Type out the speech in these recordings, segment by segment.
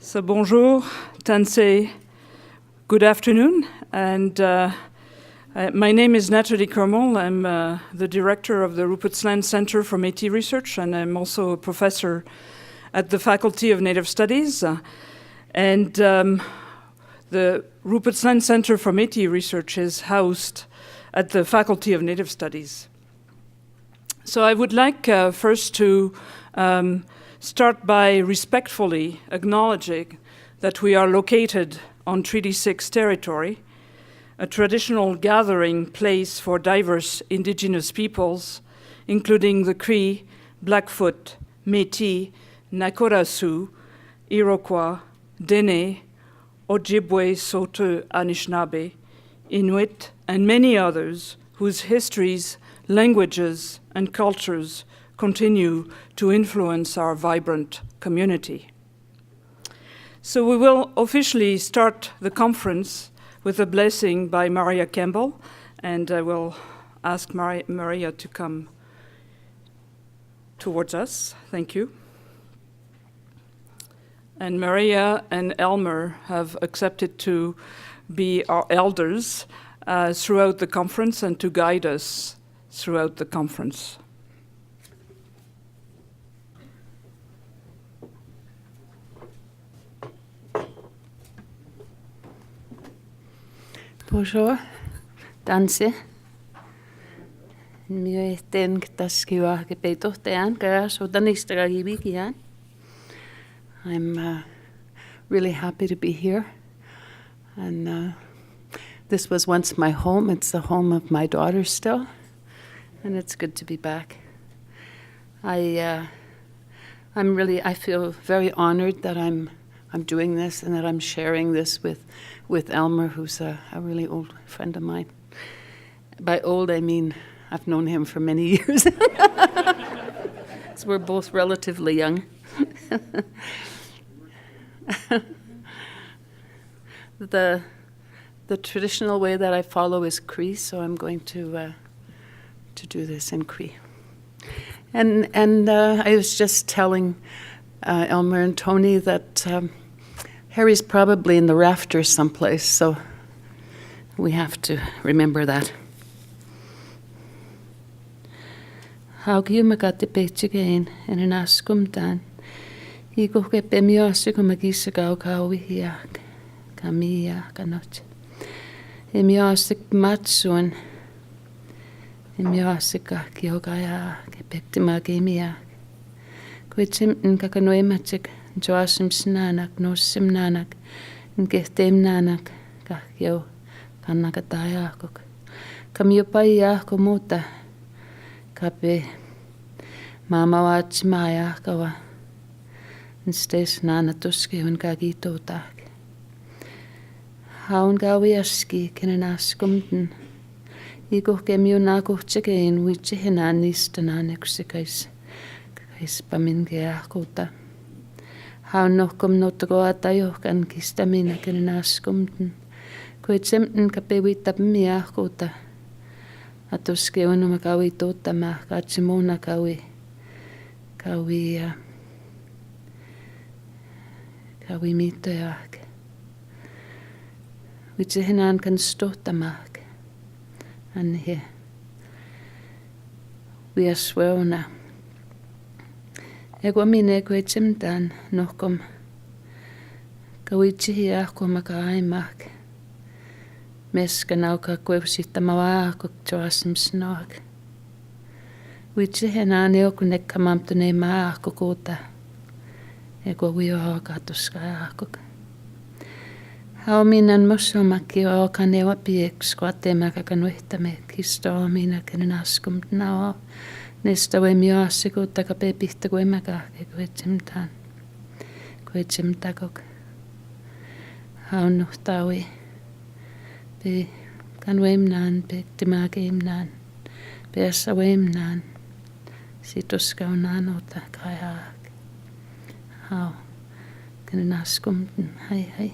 So bonjour, Tansei, good afternoon, and my name is Nathalie Kermoal. I'm the director of the Rupert's Land Center for Métis Research, and I'm also a professor at the Faculty of Native Studies. The Rupert's Land Center for Métis Research is housed at the Faculty of Native Studies. So I would like first to start by respectfully acknowledging that we are located on Treaty 6 territory, a traditional gathering place for diverse Indigenous peoples, including the Cree, Blackfoot, Métis, Nakota Sioux, Iroquois, Dene, Ojibwe, Saulteaux, Anishinaabe, Inuit, and many others whose histories, languages, and cultures continue to influence our vibrant community. So we will officially start the conference with a blessing by Maria Campbell, and I will ask Maria to come towards us. Thank you. And Maria and Elmer have accepted to be our elders throughout the conference and to guide us throughout the conference. Bonjour, Danse. Mio ehten taskiwa kepeitohtean karas odanistagi wikian. I'm really happy to be here, and this was once my home. It's the home of my daughter still, and it's good to be back. I feel very honored that I'm doing this and that I'm sharing this with Elmer, who's a really old friend of mine. By old, I mean I've known him for many years. So we're both relatively young. The traditional way that I follow is Cree, so I'm going to do this in Cree. And I was just telling Elmer and Tony that Harry's probably in the rafters someplace, so we have to remember that. Haukiumagati peitsugein en an askumtan. Ikuke pemioasukumagisa kauhiak. Kamia kanot. Emiosik matsuan. Emiosika kiogaya kepektimagemiak. Kuitsim nkakanoematsik. Joasim snanak, nosim nanak, nkehtem nanak, kahyo, kannakatayakok. Kamyopayako muuta, kape, maamawatsimajakawa, nstes naanatuski unkakitotak. Haun kawiaski kenenaskumten, ikuhkemionakuhtsekein witsihenaan niistä naaneksikais, kaispaminkeakota. Haunohkom notokoa tajohkan kistäminä kenen askumten. Kuitsemten kapewitap miahkuuta. Atuske unuma kawi tuottama katsimuna kawi miittojahk. Vitsehenaan kan stohtamahk. Anhe. Viasweuna. Ego mine kuitsemtaan nohkom kawitsihiahkoma kaimak. Meska nauka kuivsittama vaakuk joasimsnoak. Vitsihenaan eokunekkamamtune maahkukuuta. Ego viohakatuskaahkuk. Hauminan mossomakki ookanewa pieks kuatemakakan uhtame kistoomina kenen askumtnao. Nesta voimiaasikuutta kapepihtä kuemmakahke kuetsemtakok. Haunuhtaui. Pe kan voimnaan pektimakeimnaan. Peassa voimnaan. Situskaunaan ota kajaak. Hau. Kenen askumten. Hai.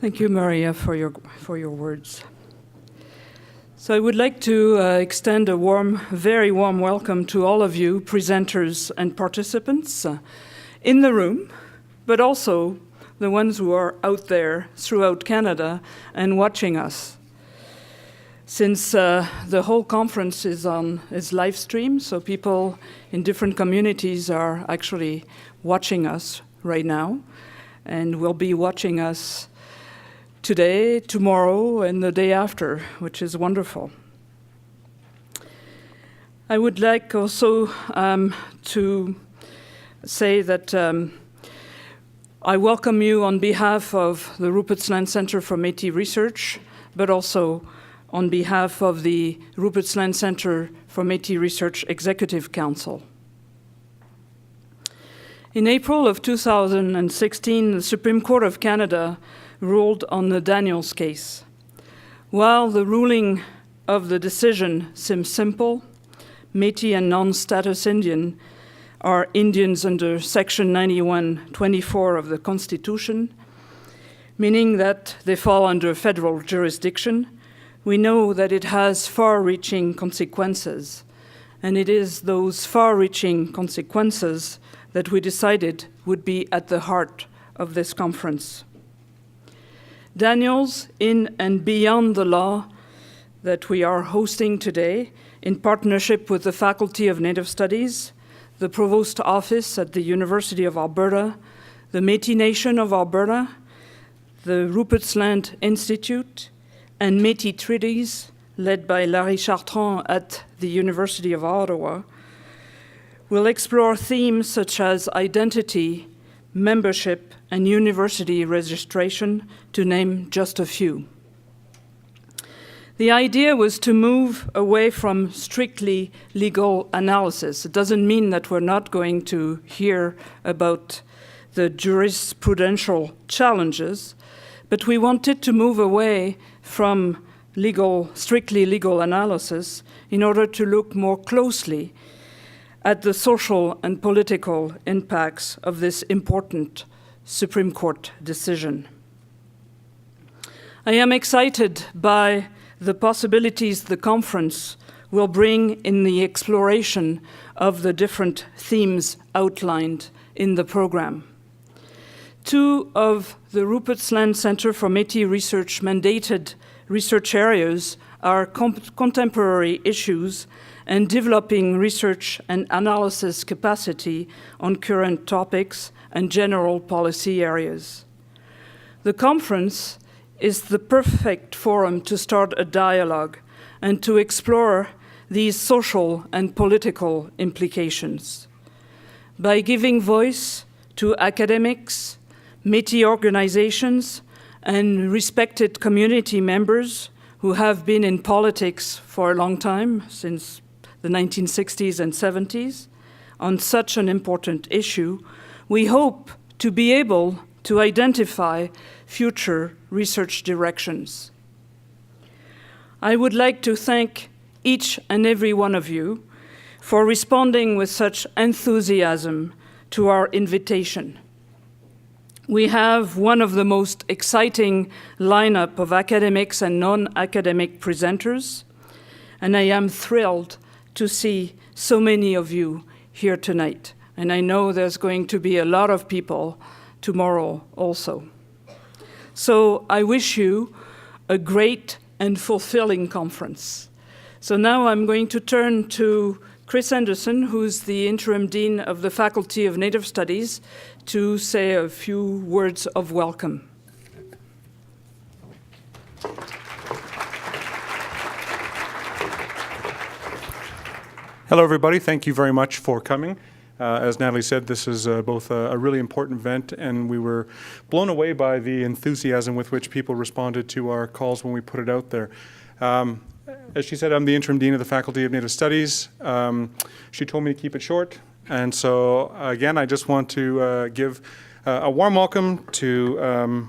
Thank you, Maria, for your words. So I would like to extend a very warm welcome to all of you, presenters and participants in the room, but also the ones who are out there throughout Canada and watching us. Since the whole conference is live streamed, so people in different communities are actually watching us right now, and will be watching us today, tomorrow, and the day after, which is wonderful. I would like also to say that I welcome you on behalf of the Rupert's Land Centre for Métis Research, but also on behalf of the Rupert's Land Centre for Métis Research Executive Council. In April of 2016, the Supreme Court of Canada ruled on the Daniels case. While the ruling of the decision seems simple, Métis and non-status Indian are Indians under Section 91(24) of the Constitution, meaning that they fall under federal jurisdiction. We know that it has far-reaching consequences, and it is those far-reaching consequences that we decided would be at the heart of this conference. Daniels, in and beyond the law that we are hosting today, in partnership with the Faculty of Native Studies, the Provost Office at the University of Alberta, the Métis Nation of Alberta, the Rupert's Land Institute, and Métis Treaties, led by Larry Chartrand at the University of Ottawa, will explore themes such as identity, membership, and university registration, to name just a few. The idea was to move away from strictly legal analysis. It doesn't mean that we're not going to hear about the jurisprudential challenges, but we wanted to move away from strictly legal analysis in order to look more closely at the social and political impacts of this important Supreme Court decision. I am excited by the possibilities the conference will bring in the exploration of the different themes outlined in the program. Two of the Rupert's Land Centre for Métis Research mandated research areas are contemporary issues and developing research and analysis capacity on current topics and general policy areas. The conference is the perfect forum to start a dialogue and to explore these social and political implications. By giving voice to academics, Métis organizations, and respected community members who have been in politics for a long time, since the 1960s and 70s, on such an important issue, we hope to be able to identify future research directions. I would like to thank each and every one of you for responding with such enthusiasm to our invitation. We have one of the most exciting lineup of academics and non-academic presenters, and I am thrilled to see so many of you here tonight. And I know there's going to be a lot of people tomorrow also. So I wish you a great and fulfilling conference. So now I'm going to turn to Chris Andersen, who's the Interim Dean of the Faculty of Native Studies, to say a few words of welcome. Hello, everybody. Thank you very much for coming. As Nathalie said, this is both a really important event, and we were blown away by the enthusiasm with which people responded to our calls when we put it out there. As she said, I'm the Interim Dean of the Faculty of Native Studies. She told me to keep it short, and so again, I just want to give a warm welcome to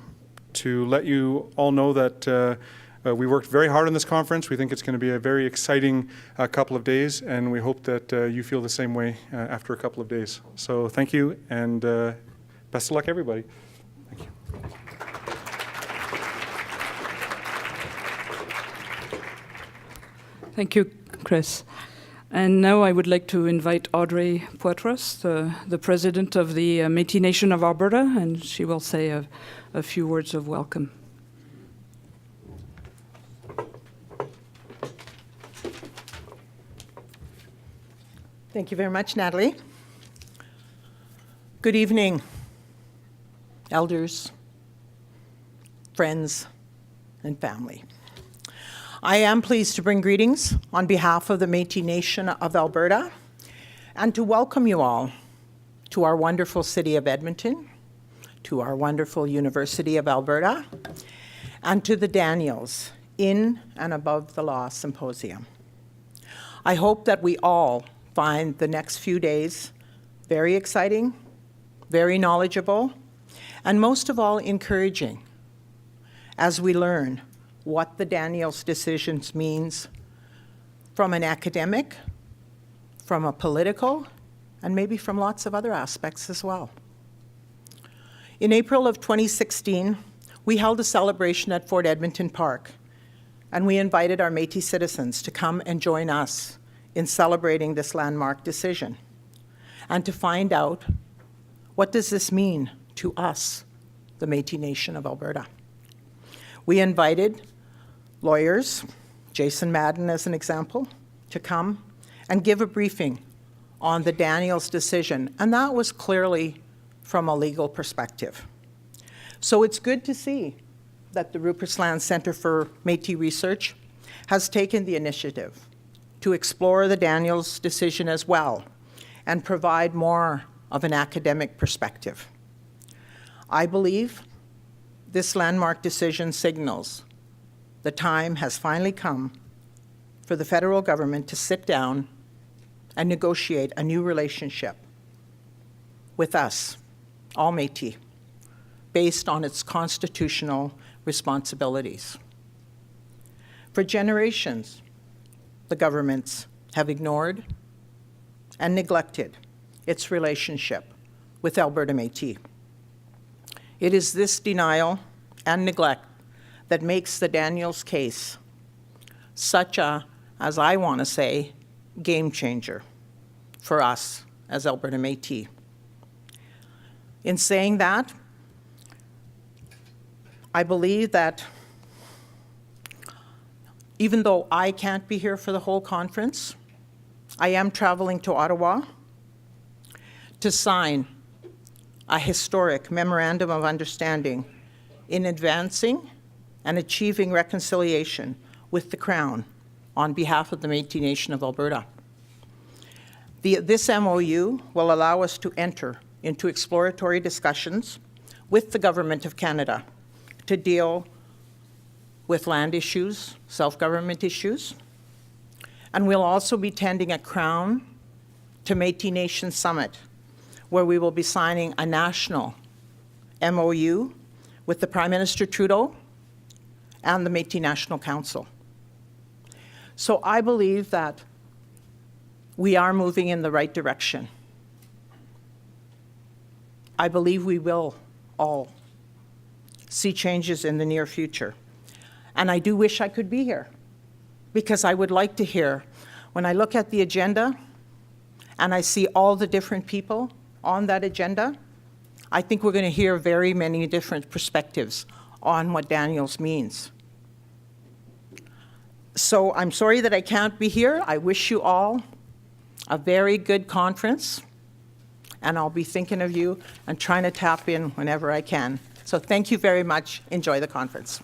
let you all know that we worked very hard on this conference. We think it's going to be a very exciting couple of days, and we hope that you feel the same way after a couple of days. So thank you, and best of luck, everybody. Thank you. Thank you, Chris. And now I would like to invite Audrey Poitras, the president of the Métis Nation of Alberta, and she will say a few words of welcome. Thank you very much, Nathalie. Good evening, elders, friends, and family. I am pleased to bring greetings on behalf of the Métis Nation of Alberta and to welcome you all to our wonderful city of Edmonton, to our wonderful University of Alberta, and to the Daniels in and Above the Law Symposium. I hope that we all find the next few days very exciting, very knowledgeable, and most of all encouraging as we learn what the Daniels decisions means from an academic, from a political, and maybe from lots of other aspects as well. In April of 2016, we held a celebration at Fort Edmonton Park, and we invited our Métis citizens to come and join us in celebrating this landmark decision and to find out what does this mean to us, the Métis Nation of Alberta. We invited lawyers, Jason Madden as an example, to come and give a briefing on the Daniels decision, and that was clearly from a legal perspective. So it's good to see that the Rupert's Land Centre for Métis Research has taken the initiative to explore the Daniels decision as well and provide more of an academic perspective. I believe this landmark decision signals the time has finally come for the federal government to sit down and negotiate a new relationship with us, all Métis, based on its constitutional responsibilities. For generations, the governments have ignored and neglected its relationship with Alberta Métis. It is this denial and neglect that makes the Daniels case such a, as I want to say, game changer for us as Alberta Métis. In saying that, I believe that even though I can't be here for the whole conference, I am traveling to Ottawa to sign a historic memorandum of understanding in advancing and achieving reconciliation with the Crown on behalf of the Métis Nation of Alberta. This MOU will allow us to enter into exploratory discussions with the Government of Canada to deal with land issues, self-government issues, and we'll also be attending a Crown to Métis Nation Summit where we will be signing a national MOU with the Prime Minister Trudeau and the Métis National Council. So I believe that we are moving in the right direction. I believe we will all see changes in the near future. And I do wish I could be here, because I would like to hear, when I look at the agenda and I see all the different people on that agenda, I think we're going to hear very many different perspectives on what Daniels means. So I'm sorry that I can't be here. I wish you all a very good conference, and I'll be thinking of you and trying to tap in whenever I can. So thank you very much. Enjoy the conference.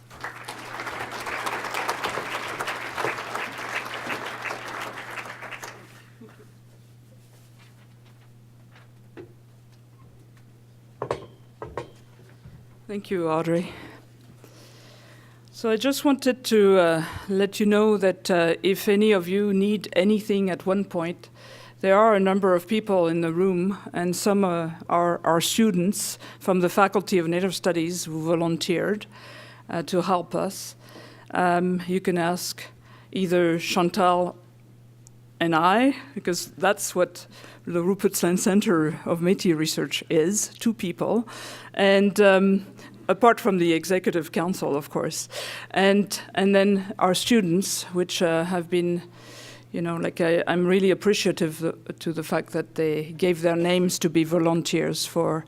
Thank you, Audrey. So I just wanted to let you know that if any of you need anything at one point, there are a number of people in the room, and some are students from the Faculty of Native Studies who volunteered to help us. You can ask either Chantal and I, because that's what the Rupert's Land Centre of Métis Research is, two people. And apart from the Executive Council, of course. And then our students, which have been, I'm really appreciative to the fact that they gave their names to be volunteers for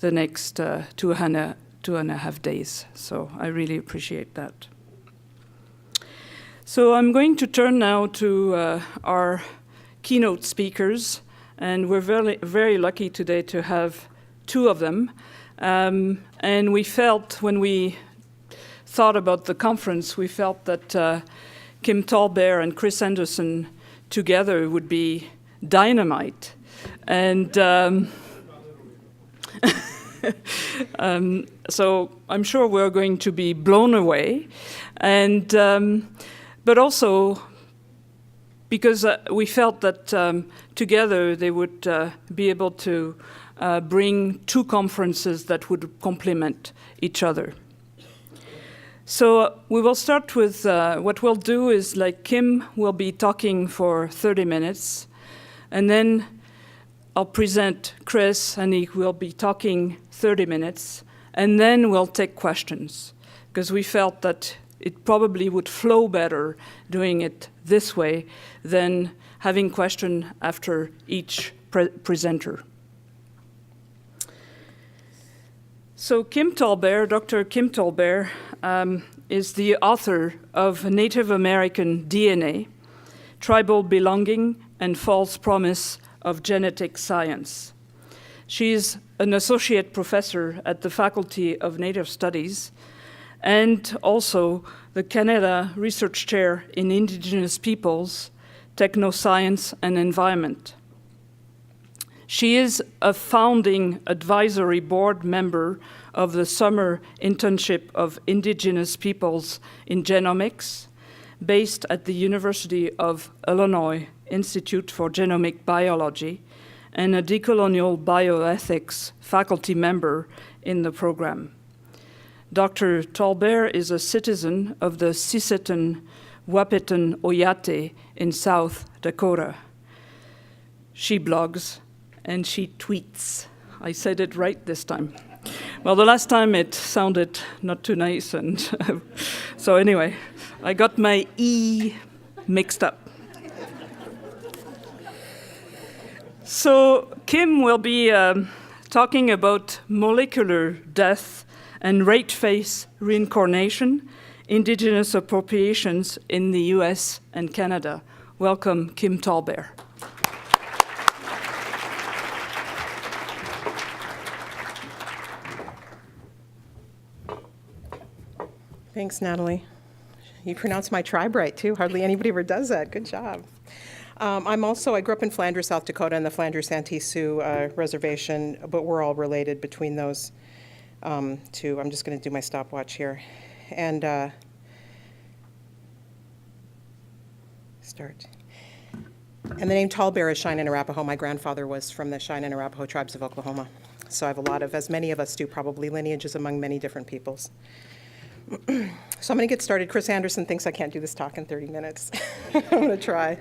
the next 2.5 days. So I really appreciate that. So I'm going to turn now to our keynote speakers, and we're very, very lucky today to have 2 of them. And we felt, when we thought about the conference, we felt that Kim Tallbear and Chris Andersen together would be dynamite. And so I'm sure we're going to be blown away. And but also because we felt that together they would be able to bring 2 conferences that would complement each other. So we will start with, what we'll do is, like, Kim will be talking for 30 minutes, and then I'll present Chris, and he will be talking 30 minutes, and then we'll take questions, because we felt that it probably would flow better doing it this way than having questions after each presenter. So Kim Tallbear, Dr. Kim Tallbear, is the author of Native American DNA, Tribal Belonging and False Promise of Genetic Science. She is an associate professor at the Faculty of Native Studies and also the Canada Research Chair in Indigenous Peoples, Technoscience and Environment. She is a founding advisory board member of the Summer Internship of Indigenous Peoples in Genomics, based at the University of Illinois Institute for Genomic Biology, and a decolonial bioethics faculty member in the program. Dr. Tallbear is a citizen of the Sisseton Wahpeton Oyate in South Dakota. She blogs and she tweets. I said it right this time. Well, the last time it sounded not too nice, and so anyway, I got my E mixed up. So Kim will be talking about molecular death and Redface reincarnation, Indigenous appropriations in the US and Canada. Welcome, Kim Tallbear. Thanks, Nathalie. You pronounced my tribe right, too. Hardly anybody ever does that. Good job. I grew up in Flanders, South Dakota, in the Flanders-Santee Sioux reservation, but we're all related between those 2. I'm just going to do my stopwatch here. And start. And the name Tallbear is Cheyenne and Arapaho. My grandfather was from the Cheyenne and Arapaho tribes of Oklahoma. So I have a lot of, as many of us do, probably lineages among many different peoples. So I'm going to get started. Chris Andersen thinks I can't do this talk in 30 minutes. I'm going to try.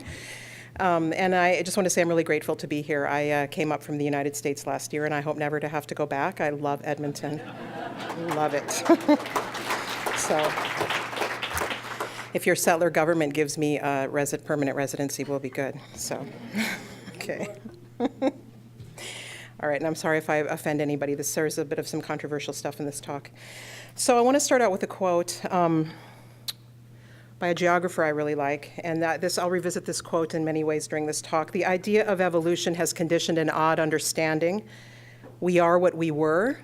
And I just want to say I'm really grateful to be here. I came up from the United States last year, and I hope never to have to go back. I love Edmonton. Love it. So if your settler government gives me permanent residency, we'll be good. So, okay. All right, and I'm sorry if I offend anybody. There's a bit of some controversial stuff in this talk. So I want to start out with a quote by a geographer I really like, and I'll revisit this quote in many ways during this talk. The idea of evolution has conditioned an odd understanding. We are what we were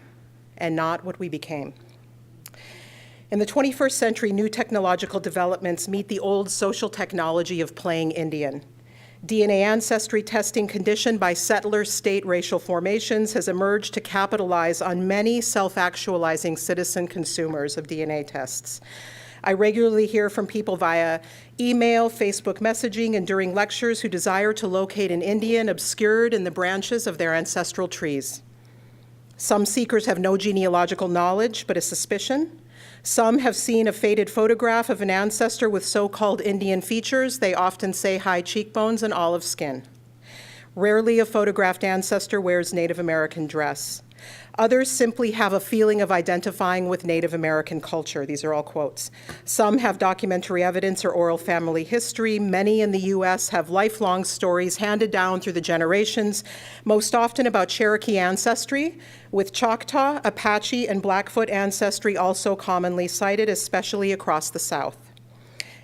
and not what we became. In the 21st century, new technological developments meet the old social technology of playing Indian. DNA ancestry testing conditioned by settler state racial formations has emerged to capitalize on many self-actualizing citizen consumers of DNA tests. I regularly hear from people via email, Facebook messaging, and during lectures who desire to locate an Indian obscured in the branches of their ancestral trees. Some seekers have no genealogical knowledge, but a suspicion. Some have seen a faded photograph of an ancestor with so-called Indian features. They often say high cheekbones and olive skin. Rarely a photographed ancestor wears Native American dress. Others simply have a feeling of identifying with Native American culture. These are all quotes. Some have documentary evidence or oral family history. Many in the U.S. have lifelong stories handed down through the generations, most often about Cherokee ancestry, with Choctaw, Apache, and Blackfoot ancestry also commonly cited, especially across the South.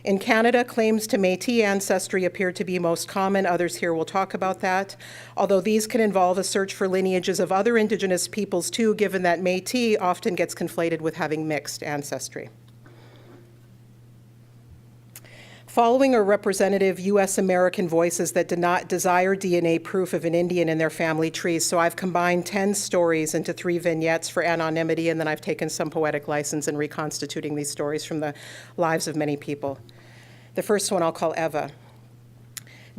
In Canada, claims to Métis ancestry appear to be most common. Others here will talk about that, although these can involve a search for lineages of other Indigenous peoples too, given that Métis often gets conflated with having mixed ancestry. Following are representative U.S. American voices that desire DNA proof of an Indian in their family trees, so I've combined 10 stories into 3 vignettes for anonymity, and then I've taken some poetic license in reconstituting these stories from the lives of many people. The first one I'll call Eva.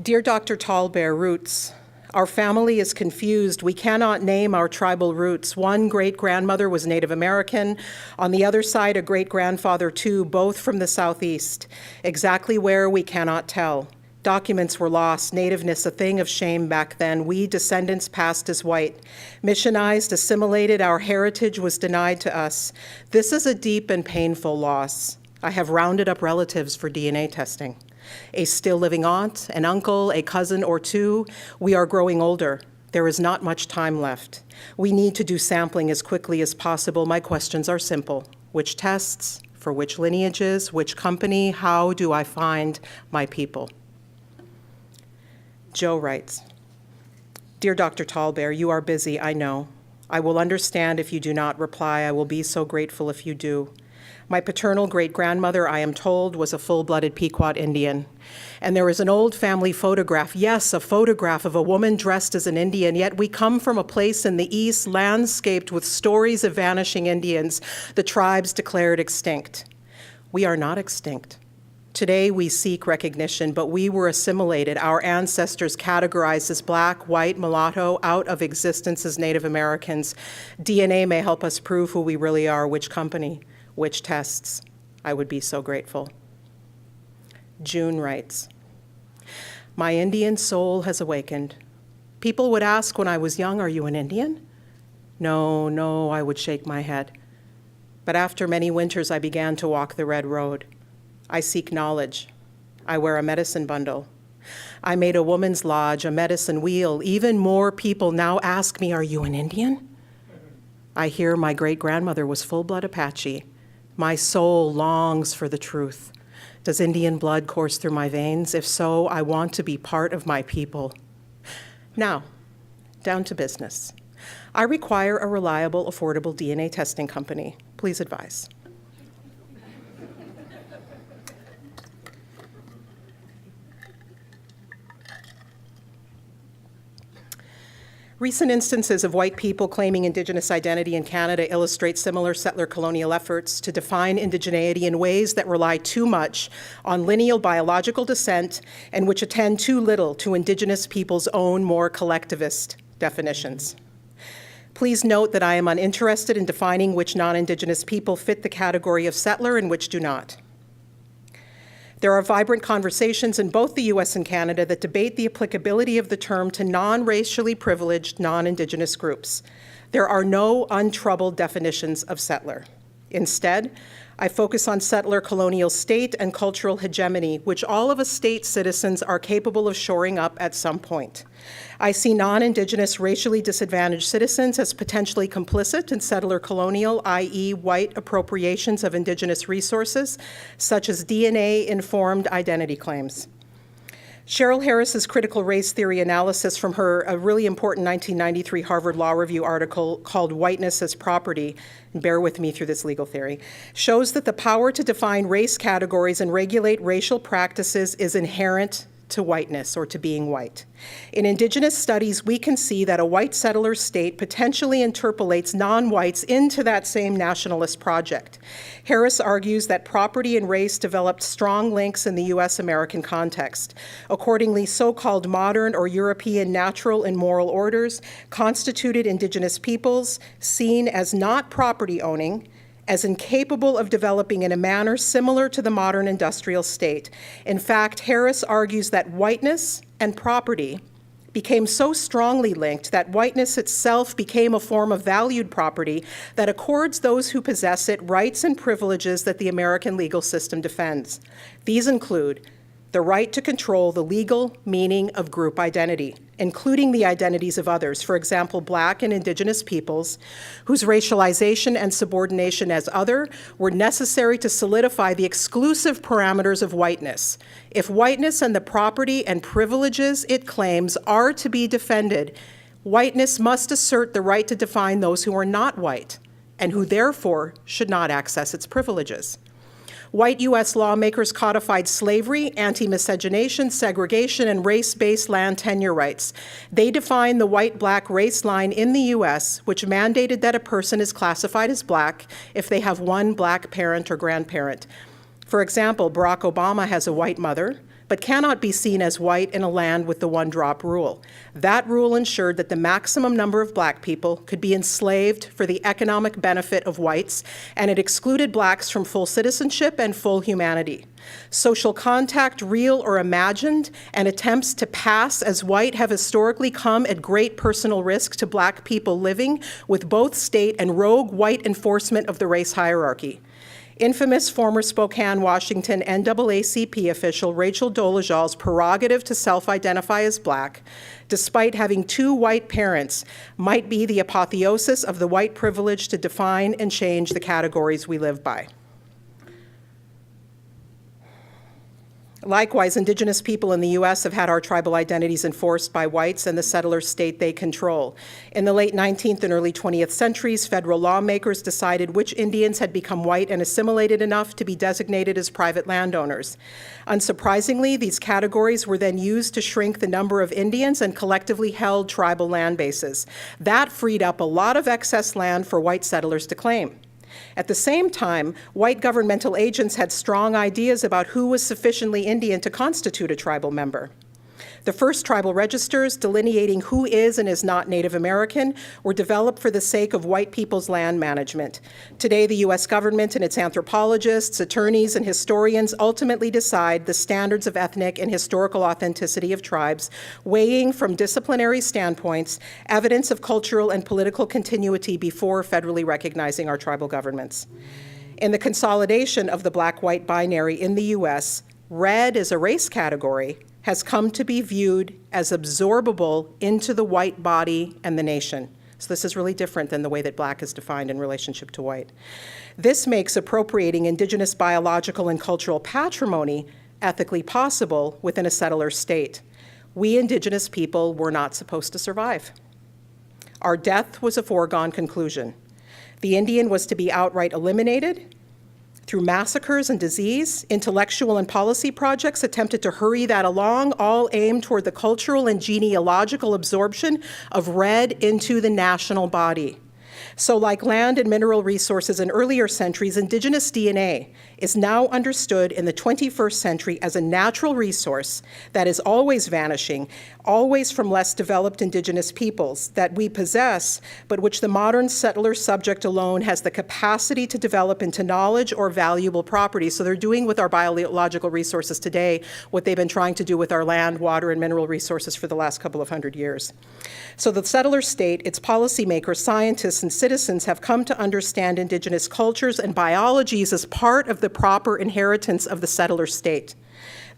Dear Dr. Tallbear, roots. Our family is confused. We cannot name our tribal roots. One great-grandmother was Native American. On the other side, a great-grandfather too, both from the Southeast. Exactly where, we cannot tell. Documents were lost, nativeness a thing of shame back then. We, descendants, passed as white. Missionized, assimilated, our heritage was denied to us. This is a deep and painful loss. I have rounded up relatives for DNA testing. A still living aunt, an uncle, a cousin or two. We are growing older. There is not much time left. We need to do sampling as quickly as possible. My questions are simple. Which tests? For which lineages? Which company? How do I find my people? Joe writes, Dear Dr. Tallbear, you are busy, I know. I will understand if you do not reply. I will be so grateful if you do. My paternal great-grandmother, I am told, was a full-blooded Pequot Indian. And there is an old family photograph, yes, a photograph of a woman dressed as an Indian, yet we come from a place in the East landscaped with stories of vanishing Indians, the tribes declared extinct. We are not extinct. Today we seek recognition, but we were assimilated, our ancestors categorized as black, white, mulatto, out of existence as Native Americans. DNA may help us prove who we really are, which company, which tests. I would be so grateful. June writes, My Indian soul has awakened. People would ask when I was young, are you an Indian? No, I would shake my head. But after many winters, I began to walk the red road. I seek knowledge. I wear a medicine bundle. I made a woman's lodge, a medicine wheel. Even more people now ask me, are you an Indian? I hear my great-grandmother was full-blood Apache. My soul longs for the truth. Does Indian blood course through my veins? If so, I want to be part of my people. Now, down to business. I require a reliable, affordable DNA testing company. Please advise. Recent instances of white people claiming Indigenous identity in Canada illustrate similar settler colonial efforts to define indigeneity in ways that rely too much on lineal biological descent and which attend too little to Indigenous people's own more collectivist definitions. Please note that I am uninterested in defining which non-Indigenous people fit the category of settler and which do not. There are vibrant conversations in both the US and Canada that debate the applicability of the term to non-racially privileged non-Indigenous groups. There are no untroubled definitions of settler. Instead, I focus on settler colonial state and cultural hegemony, which all of a state's citizens are capable of shoring up at some point. I see non-Indigenous racially disadvantaged citizens as potentially complicit in settler colonial, i.e. white appropriations of Indigenous resources, such as DNA-informed identity claims. Cheryl Harris's critical race theory analysis from a really important 1993 Harvard Law Review article called Whiteness as Property, and bear with me through this legal theory, shows that the power to define race categories and regulate racial practices is inherent to whiteness or to being white. In Indigenous studies, we can see that a white settler state potentially interpolates non-whites into that same nationalist project. Harris argues that property and race developed strong links in the US-American context. Accordingly, so-called modern or European natural and moral orders constituted Indigenous peoples seen as not property owning, as incapable of developing in a manner similar to the modern industrial state. In fact, Harris argues that whiteness and property became so strongly linked that whiteness itself became a form of valued property that accords those who possess it rights and privileges that the American legal system defends. These include the right to control the legal meaning of group identity, including the identities of others, for example, Black and Indigenous peoples, whose racialization and subordination as other were necessary to solidify the exclusive parameters of whiteness. If whiteness and the property and privileges it claims are to be defended, whiteness must assert the right to define those who are not white and who therefore should not access its privileges. White U.S. lawmakers codified slavery, anti-miscegenation, segregation, and race-based land tenure rights. They defined the white-black race line in the U.S., which mandated that a person is classified as Black if they have one Black parent or grandparent. For example, Barack Obama has a white mother, but cannot be seen as white in a land with the one-drop rule. That rule ensured that the maximum number of Black people could be enslaved for the economic benefit of whites, and it excluded Blacks from full citizenship and full humanity. Social contact, real or imagined, and attempts to pass as white have historically come at great personal risk to Black people living with both state and rogue white enforcement of the race hierarchy. Infamous former Spokane, Washington NAACP official Rachel Dolezal's prerogative to self-identify as Black, despite having two white parents, might be the apotheosis of the white privilege to define and change the categories we live by. Likewise, Indigenous people in the U.S. have had our tribal identities enforced by whites and the settler state they control. In the late 19th and early 20th centuries, federal lawmakers decided which Indians had become white and assimilated enough to be designated as private landowners. Unsurprisingly, these categories were then used to shrink the number of Indians and collectively held tribal land bases. That freed up a lot of excess land for white settlers to claim. At the same time, white governmental agents had strong ideas about who was sufficiently Indian to constitute a tribal member. The first tribal registers delineating who is and is not Native American were developed for the sake of white people's land management. Today, the U.S. government and its anthropologists, attorneys, and historians ultimately decide the standards of ethnic and historical authenticity of tribes, weighing from disciplinary standpoints evidence of cultural and political continuity before federally recognizing our tribal governments. In the consolidation of the Black-white binary in the U.S., red as a race category has come to be viewed as absorbable into the white body and the nation. So this is really different than the way that Black is defined in relationship to white. This makes appropriating Indigenous biological and cultural patrimony ethically possible within a settler state. We Indigenous people were not supposed to survive. Our death was a foregone conclusion. The Indian was to be outright eliminated. Through massacres and disease, intellectual and policy projects attempted to hurry that along, all aimed toward the cultural and genealogical absorption of red into the national body. So like land and mineral resources in earlier centuries, Indigenous DNA is now understood in the 21st century as a natural resource that is always vanishing, always from less developed Indigenous peoples that we possess, but which the modern settler subject alone has the capacity to develop into knowledge or valuable property. So they're doing with our biological resources today what they've been trying to do with our land, water, and mineral resources for the last couple of hundred years. So the settler state, its policymakers, scientists, and citizens have come to understand Indigenous cultures and biologies as part of the proper inheritance of the settler state.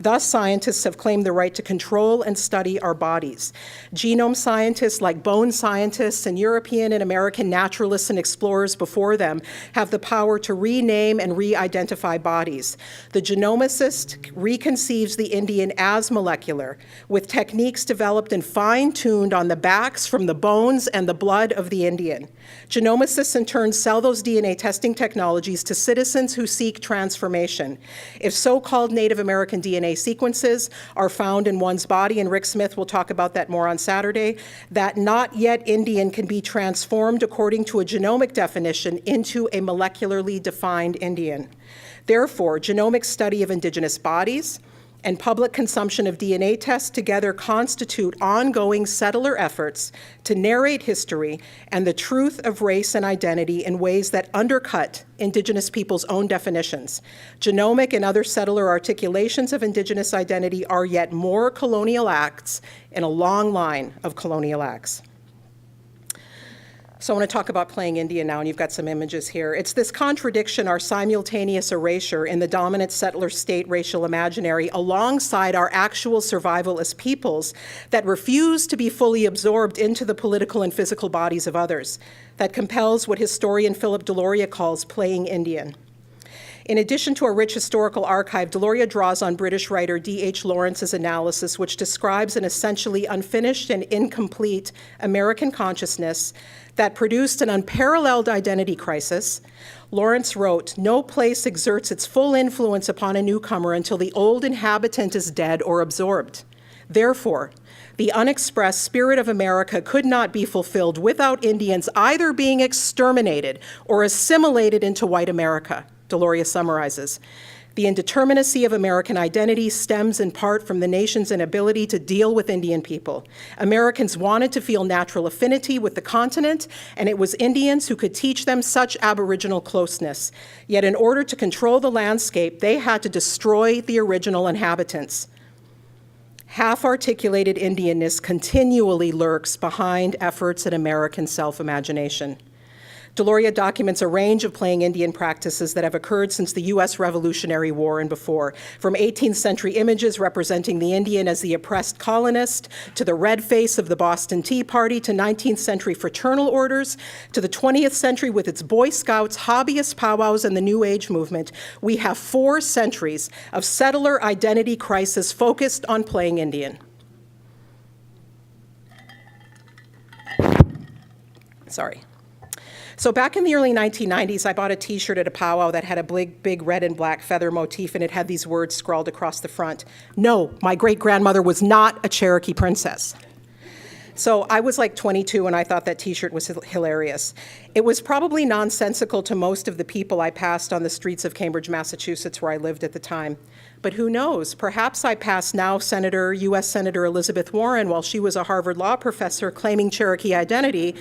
Thus, scientists have claimed the right to control and study our bodies. Genome scientists, like bone scientists and European and American naturalists and explorers before them, have the power to rename and re-identify bodies. The genomicist reconceives the Indian as molecular, with techniques developed and fine-tuned on the backs from the bones and the blood of the Indian. Genomicists, in turn, sell those DNA testing technologies to citizens who seek transformation. If so-called Native American DNA sequences are found in one's body, and Rick Smith will talk about that more on Saturday, that not yet Indian can be transformed according to a genomic definition into a molecularly defined Indian. Therefore, genomic study of Indigenous bodies and public consumption of DNA tests together constitute ongoing settler efforts to narrate history and the truth of race and identity in ways that undercut Indigenous peoples' own definitions. Genomic and other settler articulations of Indigenous identity are yet more colonial acts in a long line of colonial acts. So I want to talk about playing Indian now, and you've got some images here. It's this contradiction, our simultaneous erasure in the dominant settler state racial imaginary alongside our actual survival as peoples that refuse to be fully absorbed into the political and physical bodies of others, that compels what historian Philip Deloria calls playing Indian. In addition to a rich historical archive, Deloria draws on British writer D.H. Lawrence's analysis, which describes an essentially unfinished and incomplete American consciousness that produced an unparalleled identity crisis. Lawrence wrote, "No place exerts its full influence upon a newcomer until the old inhabitant is dead or absorbed. Therefore, the unexpressed spirit of America could not be fulfilled without Indians either being exterminated or assimilated into white America," Deloria summarizes. "The indeterminacy of American identity stems in part from the nation's inability to deal with Indian people. Americans wanted to feel natural affinity with the continent, and it was Indians who could teach them such aboriginal closeness. Yet in order to control the landscape, they had to destroy the original inhabitants. Half-articulated Indianness continually lurks behind efforts at American self-imagination." Deloria documents a range of playing Indian practices that have occurred since the U.S. Revolutionary War and before, from 18th century images representing the Indian as the oppressed colonist, to the Redface of the Boston Tea Party, to 19th century fraternal orders, to the 20th century with its Boy Scouts, hobbyist powwows, and the New Age movement. We have 4 centuries of settler identity crisis focused on playing Indian. Sorry. So back in the early 1990s, I bought a t-shirt at a powwow that had a big red and black feather motif, and it had these words scrawled across the front. "No, my great-grandmother was not a Cherokee princess." So I was like 22 and I thought that t-shirt was hilarious. It was probably nonsensical to most of the people I passed on the streets of Cambridge, Massachusetts, where I lived at the time. But who knows, perhaps I passed now U.S. Senator Elizabeth Warren while she was a Harvard law professor claiming Cherokee identity,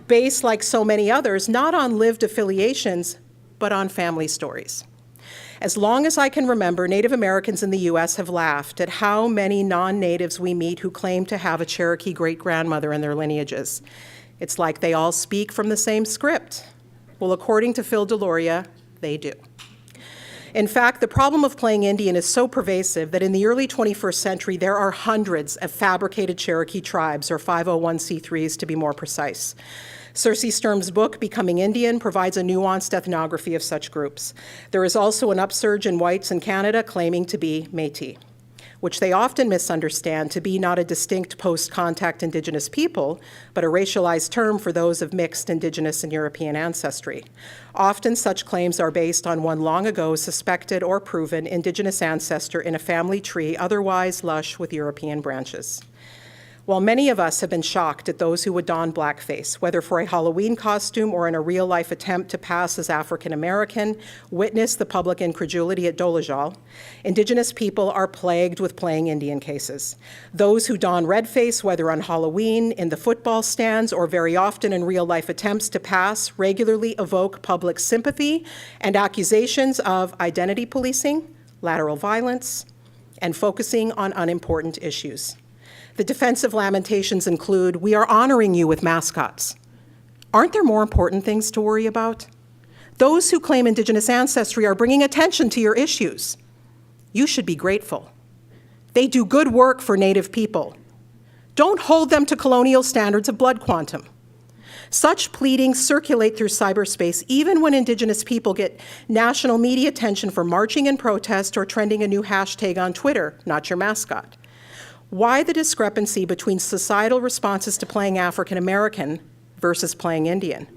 based like so many others, not on lived affiliations, but on family stories. As long as I can remember, Native Americans in the U.S. have laughed at how many non-natives we meet who claim to have a Cherokee great-grandmother in their lineages. It's like they all speak from the same script. Well, according to Phil Deloria, they do. In fact, the problem of playing Indian is so pervasive that in the early 21st century, there are hundreds of fabricated Cherokee tribes, or 501c3s to be more precise. Cersei Sturm's book, Becoming Indian, provides a nuanced ethnography of such groups. There is also an upsurge in whites in Canada claiming to be Métis, which they often misunderstand to be not a distinct post-contact Indigenous people, but a racialized term for those of mixed Indigenous and European ancestry. Often such claims are based on one long ago suspected or proven Indigenous ancestor in a family tree otherwise lush with European branches. While many of us have been shocked at those who would don blackface, whether for a Halloween costume or in a real-life attempt to pass as African American, witness the public incredulity at Dolezal, Indigenous people are plagued with playing Indian cases. Those who don redface, whether on Halloween, in the football stands, or very often in real-life attempts to pass, regularly evoke public sympathy and accusations of identity policing, lateral violence, and focusing on unimportant issues. The defensive lamentations include, "We are honoring you with mascots." Aren't there more important things to worry about? Those who claim Indigenous ancestry are bringing attention to your issues. You should be grateful. They do good work for Native people. Don't hold them to colonial standards of blood quantum. Such pleadings circulate through cyberspace even when Indigenous people get national media attention for marching in protest or trending a new hashtag on Twitter, not your mascot. Why the discrepancy between societal responses to playing African American versus playing Indian?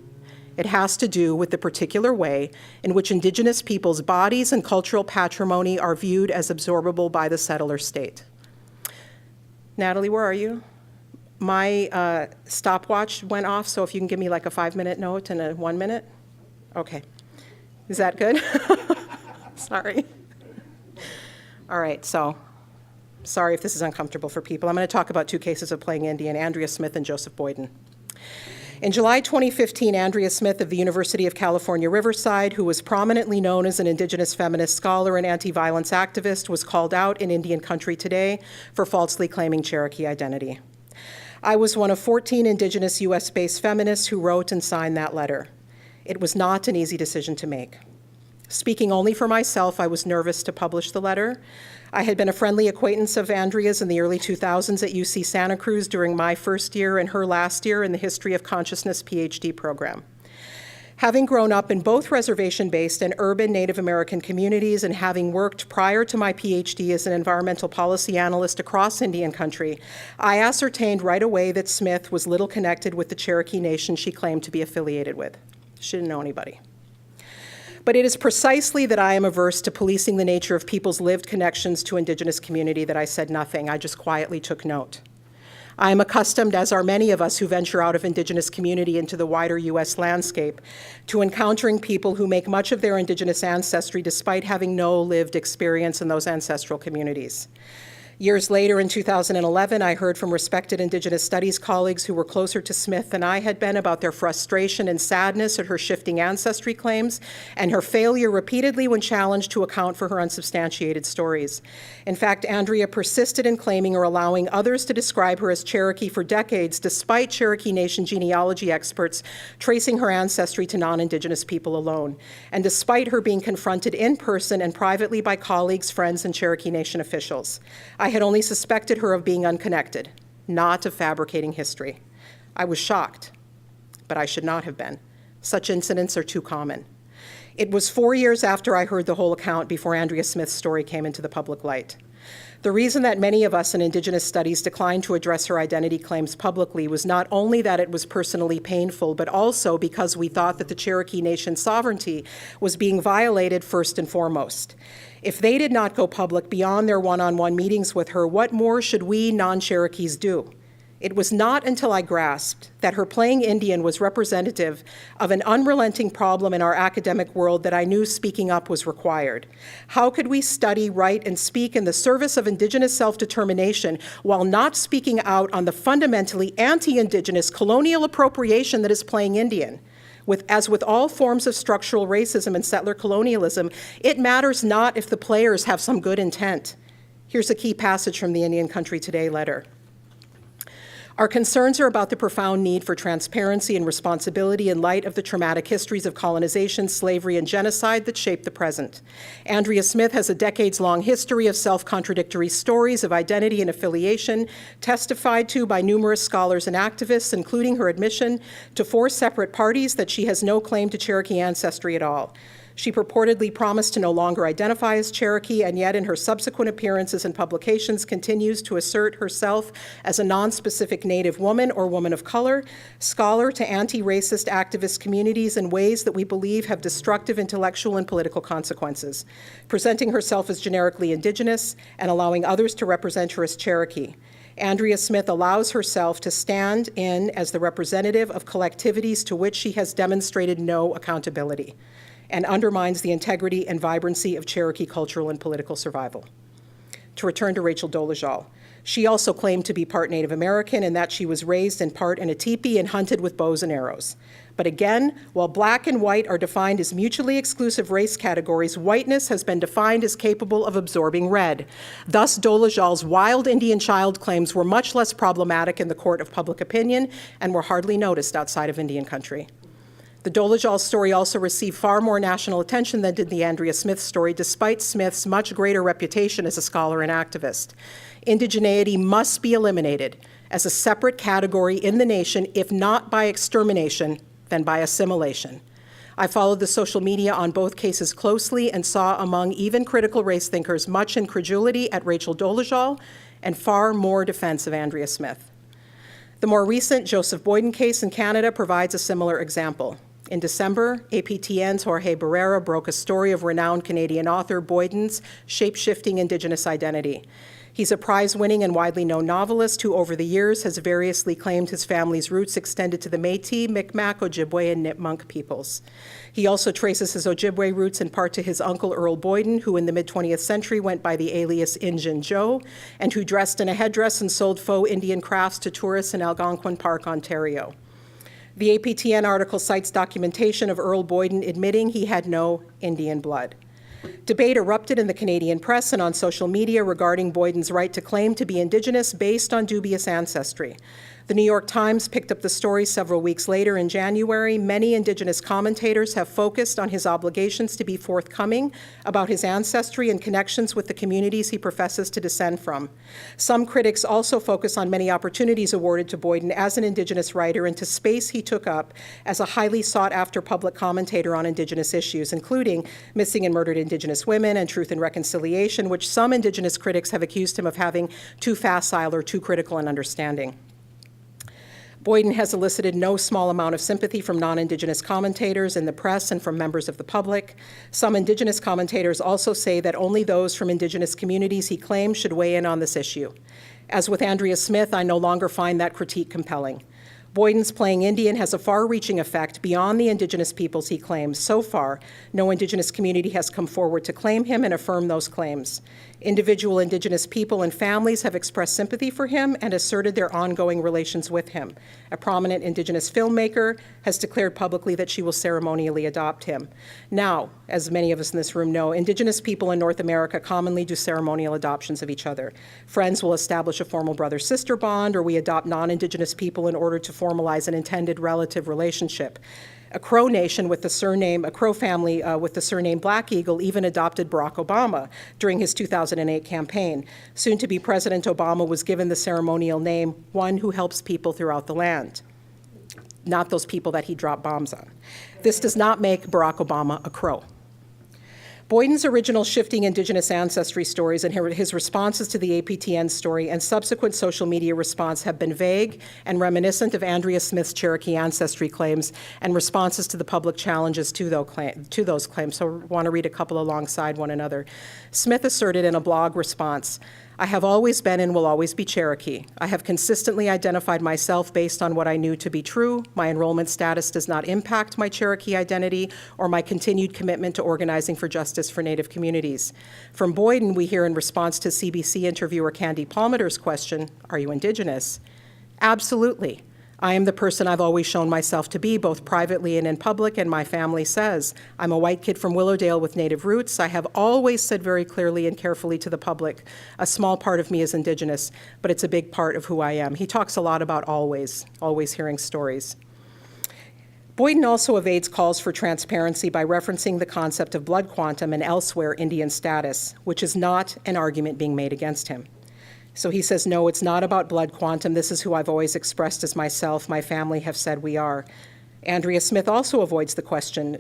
It has to do with the particular way in which Indigenous people's bodies and cultural patrimony are viewed as absorbable by the settler state. Nathalie, where are you? My stopwatch went off, so if you can give me like a 5-minute note and a 1 minute. Okay. Is that good? Sorry. All right, so Sorry if this is uncomfortable for people. I'm going to talk about 2 cases of playing Indian, Andrea Smith and Joseph Boyden. In July 2015, Andrea Smith of the University of California, Riverside, who was prominently known as an Indigenous feminist scholar and anti-violence activist, was called out in Indian Country Today for falsely claiming Cherokee identity. I was one of 14 Indigenous US-based feminists who wrote and signed that letter. It was not an easy decision to make. Speaking only for myself, I was nervous to publish the letter. I had been a friendly acquaintance of Andrea's in the early 2000s at UC Santa Cruz during my first year and her last year in the History of Consciousness PhD program. Having grown up in both reservation-based and urban Native American communities and having worked prior to my PhD as an environmental policy analyst across Indian country, I ascertained right away that Smith was little connected with the Cherokee Nation she claimed to be affiliated with. She didn't know anybody. But it is precisely that I am averse to policing the nature of people's lived connections to Indigenous community that I said nothing. I just quietly took note. I am accustomed, as are many of us who venture out of Indigenous community into the wider US landscape, to encountering people who make much of their Indigenous ancestry despite having no lived experience in those ancestral communities. Years later, in 2011, I heard from respected Indigenous studies colleagues who were closer to Smith than I had been about their frustration and sadness at her shifting ancestry claims and her failure repeatedly when challenged to account for her unsubstantiated stories. In fact, Andrea persisted in claiming or allowing others to describe her as Cherokee for decades, despite Cherokee Nation genealogy experts tracing her ancestry to non-Indigenous people alone, and despite her being confronted in person and privately by colleagues, friends, and Cherokee Nation officials. I had only suspected her of being unconnected, not of fabricating history. I was shocked, but I should not have been. Such incidents are too common. It was 4 years after I heard the whole account before Andrea Smith's story came into the public light. The reason that many of us in Indigenous studies declined to address her identity claims publicly was not only that it was personally painful, but also because we thought that the Cherokee Nation's sovereignty was being violated first and foremost. If they did not go public beyond their one-on-one meetings with her, what more should we non-Cherokees do? It was not until I grasped that her playing Indian was representative of an unrelenting problem in our academic world that I knew speaking up was required. How could we study, write, and speak in the service of Indigenous self-determination while not speaking out on the fundamentally anti-Indigenous colonial appropriation that is playing Indian? As with all forms of structural racism and settler colonialism, it matters not if the players have some good intent. Here's a key passage from the Indian Country Today letter. Our concerns are about the profound need for transparency and responsibility in light of the traumatic histories of colonization, slavery, and genocide that shape the present. Andrea Smith has a decades-long history of self-contradictory stories of identity and affiliation, testified to by numerous scholars and activists, including her admission to 4 separate parties that she has no claim to Cherokee ancestry at all. She purportedly promised to no longer identify as Cherokee, and yet in her subsequent appearances and publications continues to assert herself as a non-specific Native woman or woman of color, scholar to anti-racist activist communities in ways that we believe have destructive intellectual and political consequences, presenting herself as generically Indigenous and allowing others to represent her as Cherokee. Andrea Smith allows herself to stand in as the representative of collectivities to which she has demonstrated no accountability, and undermines the integrity and vibrancy of Cherokee cultural and political survival. To return to Rachel Dolezal, she also claimed to be part Native American and that she was raised in part in a teepee and hunted with bows and arrows. But again, while black and white are defined as mutually exclusive race categories, whiteness has been defined as capable of absorbing red. Thus, Dolezal's wild Indian child claims were much less problematic in the court of public opinion and were hardly noticed outside of Indian country. The Dolezal story also received far more national attention than did the Andrea Smith story, despite Smith's much greater reputation as a scholar and activist. Indigeneity must be eliminated as a separate category in the nation, if not by extermination, then by assimilation. I followed the social media on both cases closely and saw among even critical race thinkers much incredulity at Rachel Dolezal and far more defense of Andrea Smith. The more recent Joseph Boyden case in Canada provides a similar example. In December, APTN's Jorge Barrera broke a story of renowned Canadian author Boyden's shape-shifting Indigenous identity. He's a prize-winning and widely known novelist who over the years has variously claimed his family's roots extended to the Métis, Mi'kmaq, Ojibwe, and Nipmuc peoples. He also traces his Ojibwe roots in part to his uncle Earl Boyden, who in the mid-20th century went by the alias Injun Joe, and who dressed in a headdress and sold faux Indian crafts to tourists in Algonquin Park, Ontario. The APTN article cites documentation of Earl Boyden admitting he had no Indian blood. Debate erupted in the Canadian press and on social media regarding Boyden's right to claim to be Indigenous based on dubious ancestry. The New York Times picked up the story several weeks later in January. Many Indigenous commentators have focused on his obligations to be forthcoming about his ancestry and connections with the communities he professes to descend from. Some critics also focus on many opportunities awarded to Boyden as an Indigenous writer and to space he took up as a highly sought-after public commentator on Indigenous issues, including missing and murdered Indigenous women and Truth and Reconciliation, which some Indigenous critics have accused him of having too facile or too critical an understanding. Boyden has elicited no small amount of sympathy from non-Indigenous commentators in the press and from members of the public. Some Indigenous commentators also say that only those from Indigenous communities he claims should weigh in on this issue. As with Andrea Smith, I no longer find that critique compelling. Boyden's playing Indian has a far-reaching effect beyond the Indigenous peoples he claims. So far, no Indigenous community has come forward to claim him and affirm those claims. Individual Indigenous people and families have expressed sympathy for him and asserted their ongoing relations with him. A prominent Indigenous filmmaker has declared publicly that she will ceremonially adopt him. Now, as many of us in this room know, Indigenous people in North America commonly do ceremonial adoptions of each other. Friends will establish a formal brother-sister bond, or we adopt non-Indigenous people in order to formalize an intended relative relationship. A Crow nation with the surname, a Crow family with the surname Black Eagle even adopted Barack Obama during his 2008 campaign. Soon-to-be President Obama was given the ceremonial name, one who helps people throughout the land, not those people that he dropped bombs on. This does not make Barack Obama a Crow. Boyden's original shifting Indigenous ancestry stories and his responses to the APTN story and subsequent social media response have been vague and reminiscent of Andrea Smith's Cherokee ancestry claims and responses to the public challenges to those claims. So I want to read a couple alongside one another. Smith asserted in a blog response, "I have always been and will always be Cherokee. I have consistently identified myself based on what I knew to be true. My enrollment status does not impact my Cherokee identity or my continued commitment to organizing for justice for Native communities." From Boyden, we hear in response to CBC interviewer Candy Palmater's question, "Are you Indigenous?" Absolutely. I am the person I've always shown myself to be, both privately and in public, and my family says. I'm a white kid from Willowdale with Native roots. I have always said very clearly and carefully to the public, a small part of me is Indigenous, but it's a big part of who I am. He talks a lot about always hearing stories. Boyden also evades calls for transparency by referencing the concept of blood quantum and elsewhere Indian status, which is not an argument being made against him. So he says, no, it's not about blood quantum. This is who I've always expressed as myself. My family have said we are. Andrea Smith also avoids the question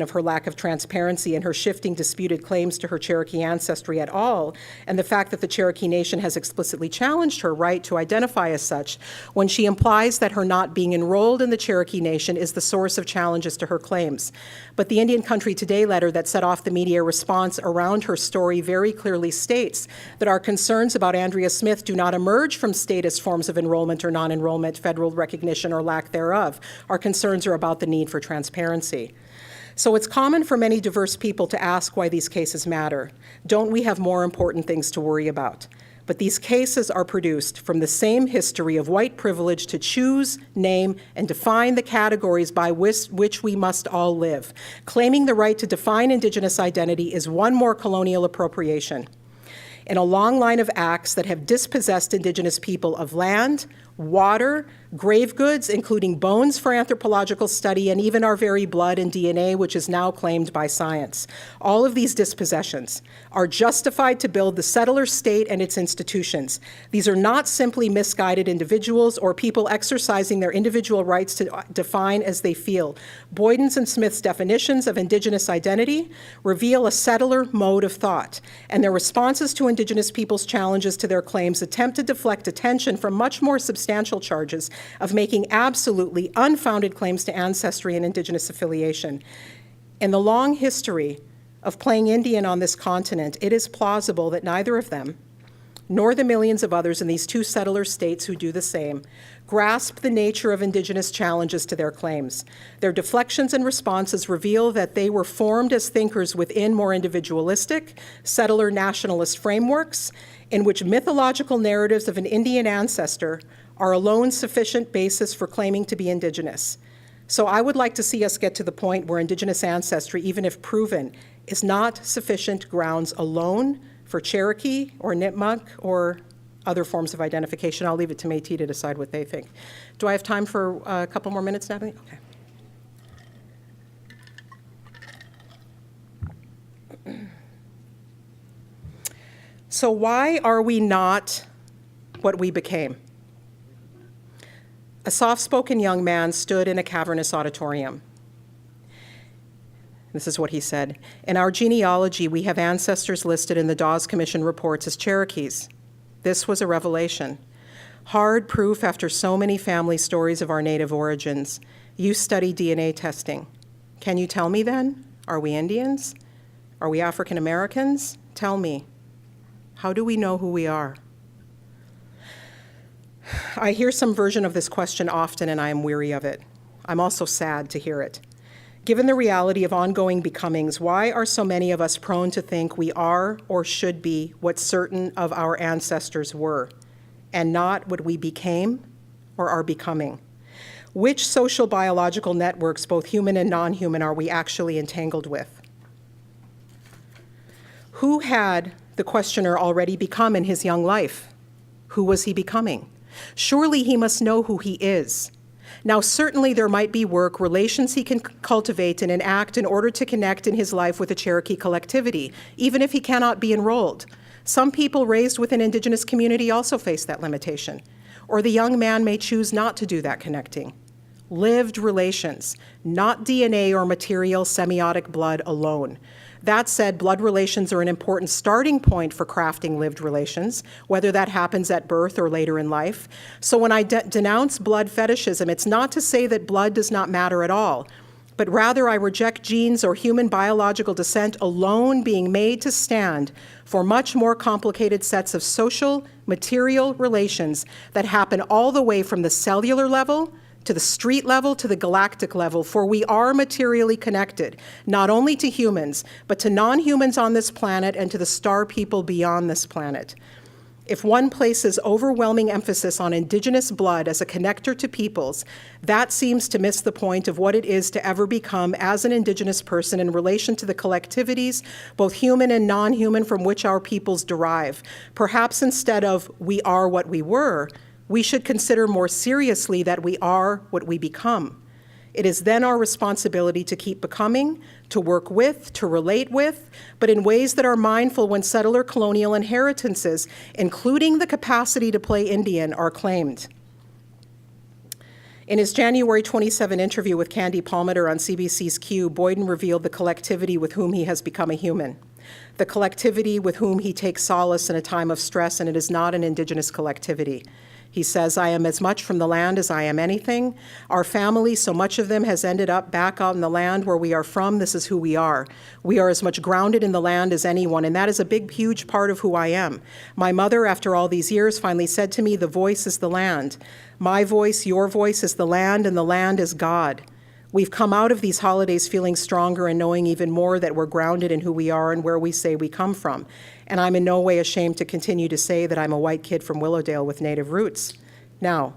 of her lack of transparency and her shifting disputed claims to her Cherokee ancestry at all, and the fact that the Cherokee Nation has explicitly challenged her right to identify as such when she implies that her not being enrolled in the Cherokee Nation is the source of challenges to her claims. But the Indian Country Today letter that set off the media response around her story very clearly states that our concerns about Andrea Smith do not emerge from status forms of enrollment or non-enrollment, federal recognition or lack thereof. Our concerns are about the need for transparency. So it's common for many diverse people to ask why these cases matter. Don't we have more important things to worry about? But these cases are produced from the same history of white privilege to choose, name, and define the categories by which we must all live. Claiming the right to define Indigenous identity is one more colonial appropriation in a long line of acts that have dispossessed Indigenous people of land, water, grave goods, including bones for anthropological study, and even our very blood and DNA, which is now claimed by science. All of these dispossessions are justified to build the settler state and its institutions. These are not simply misguided individuals or people exercising their individual rights to define as they feel. Boyden's and Smith's definitions of Indigenous identity reveal a settler mode of thought, and their responses to Indigenous people's challenges to their claims attempt to deflect attention from much more substantial charges of making absolutely unfounded claims to ancestry and Indigenous affiliation. In the long history of playing Indian on this continent, it is plausible that neither of them nor the millions of others in these two settler states who do the same, grasp the nature of Indigenous challenges to their claims. Their deflections and responses reveal that they were formed as thinkers within more individualistic, settler nationalist frameworks in which mythological narratives of an Indian ancestor are alone sufficient basis for claiming to be Indigenous. So I would like to see us get to the point where Indigenous ancestry, even if proven, is not sufficient grounds alone for Cherokee or Nipmuc or other forms of identification. I'll leave it to Métis to decide what they think. Do I have time for a couple more minutes, Nathalie? Okay. So why are we not what we became? A soft-spoken young man stood in a cavernous auditorium. This is what he said. In our genealogy, we have ancestors listed in the Dawes Commission reports as Cherokees. This was a revelation. Hard proof after so many family stories of our native origins. You study DNA testing. Can you tell me then? Are we Indians? Are we African Americans? Tell me. How do we know who we are? I hear some version of this question often, and I am weary of it. I'm also sad to hear it. Given the reality of ongoing becomings, why are so many of us prone to think we are or should be what certain of our ancestors were, and not what we became or are becoming? Which social biological networks, both human and non-human, are we actually entangled with? Who had the questioner already become in his young life? Who was he becoming? Surely he must know who he is. Now, certainly there might be work, relations he can cultivate and enact in order to connect in his life with a Cherokee collectivity, even if he cannot be enrolled. Some people raised within Indigenous community also face that limitation, or the young man may choose not to do that connecting. Lived relations, not DNA or material semiotic blood alone. That said, blood relations are an important starting point for crafting lived relations, whether that happens at birth or later in life. So when I denounce blood fetishism, it's not to say that blood does not matter at all, but rather I reject genes or human biological descent alone being made to stand for much more complicated sets of social, material relations that happen all the way from the cellular level to the street level, to the galactic level, for we are materially connected, not only to humans, but to non-humans on this planet and to the star people beyond this planet. If one places overwhelming emphasis on Indigenous blood as a connector to peoples, that seems to miss the point of what it is to ever become as an Indigenous person in relation to the collectivities, both human and non-human, from which our peoples derive. Perhaps instead of we are what we were, we should consider more seriously that we are what we become. It is then our responsibility to keep becoming, to work with, to relate with, but in ways that are mindful when settler colonial inheritances, including the capacity to play Indian, are claimed. In his January 27 interview with Candy Palmater on CBC's Q, Boyden revealed the collectivity with whom he has become a human, the collectivity with whom he takes solace in a time of stress, and it is not an Indigenous collectivity. He says, I am as much from the land as I am anything. Our family, so much of them has ended up back out in the land where we are from. This is who we are. We are as much grounded in the land as anyone, and that is a big, huge part of who I am. My mother, after all these years, finally said to me, the voice is the land. My voice, your voice is the land, and the land is God. We've come out of these holidays feeling stronger and knowing even more that we're grounded in who we are and where we say we come from. And I'm in no way ashamed to continue to say that I'm a white kid from Willowdale with Native roots. Now,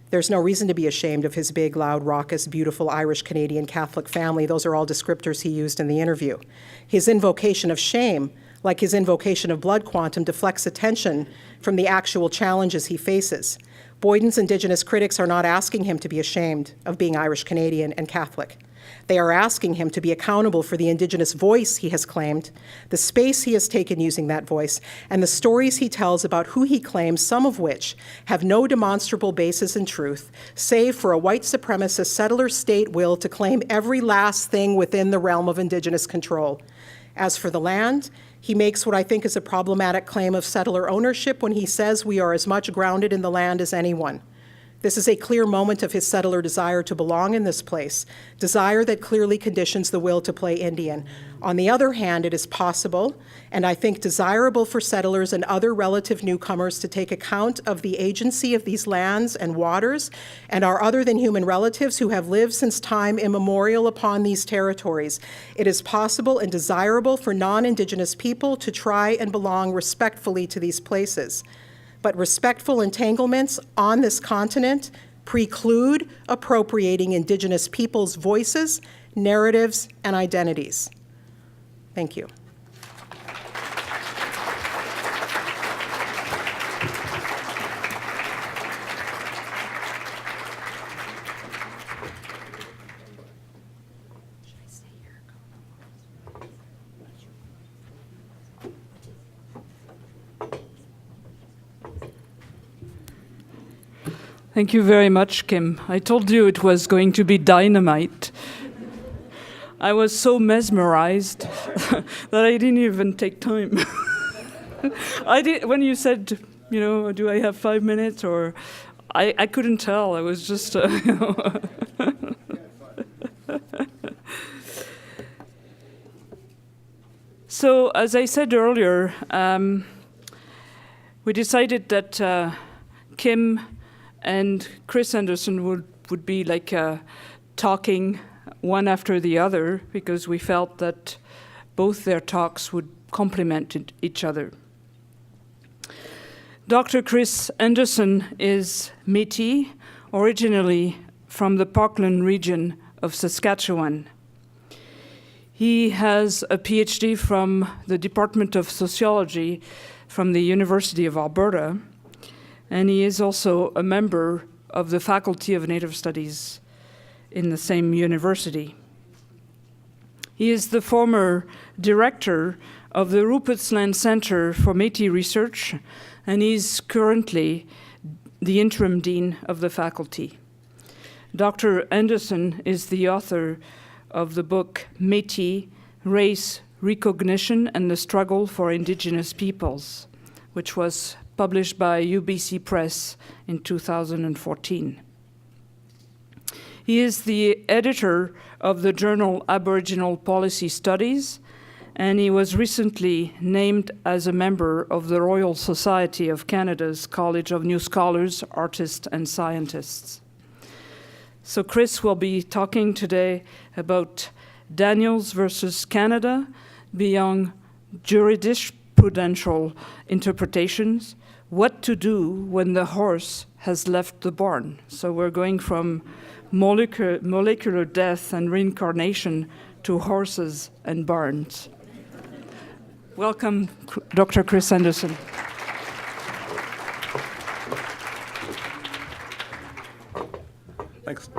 there's no reason to be ashamed of his big, loud, raucous, beautiful Irish-Canadian Catholic family. Those are all descriptors he used in the interview. His invocation of shame, like his invocation of blood quantum, deflects attention from the actual challenges he faces. Boyden's Indigenous critics are not asking him to be ashamed of being Irish-Canadian and Catholic. They are asking him to be accountable for the Indigenous voice he has claimed, the space he has taken using that voice, and the stories he tells about who he claims, some of which have no demonstrable basis in truth, save for a white supremacist settler state will to claim every last thing within the realm of Indigenous control. As for the land, he makes what I think is a problematic claim of settler ownership when he says we are as much grounded in the land as anyone. This is a clear moment of his settler desire to belong in this place, desire that clearly conditions the will to play Indian. On the other hand, it is possible, and I think desirable for settlers and other relative newcomers to take account of the agency of these lands and waters and our other than human relatives who have lived since time immemorial upon these territories. It is possible and desirable for non-Indigenous people to try and belong respectfully to these places. But respectful entanglements on this continent preclude appropriating Indigenous peoples' voices, narratives, and identities. Thank you. Thank you very much, Kim. I told you it was going to be dynamite. I was so mesmerized that I didn't even take time. When you said, do I have 5 minutes, or I couldn't tell. I was just, So, as I said earlier, we decided that Kim and Chris Andersen would be like talking one after the other, because we felt that both their talks would complement each other. Dr. Chris Andersen is Métis, originally from the Parkland region of Saskatchewan. He has a PhD from the Department of Sociology from the University of Alberta, and he is also a member of the Faculty of Native Studies in the same university. He is the former director of the Rupert's Land Center for Métis Research, and he's currently the interim dean of the faculty. Dr. Andersen is the author of the book Métis, Race, Recognition, and the Struggle for Indigenous Peoples, which was published by UBC Press in 2014. He is the editor of the journal Aboriginal Policy Studies, and he was recently named as a member of the Royal Society of Canada's College of New Scholars, Artists, and Scientists. So Chris will be talking today about Daniels versus Canada, beyond jurisprudential interpretations, what to do when the horse has left the barn. So we're going from molecular death and reincarnation to horses and barns. Welcome, Dr. Chris Andersen. Thanks.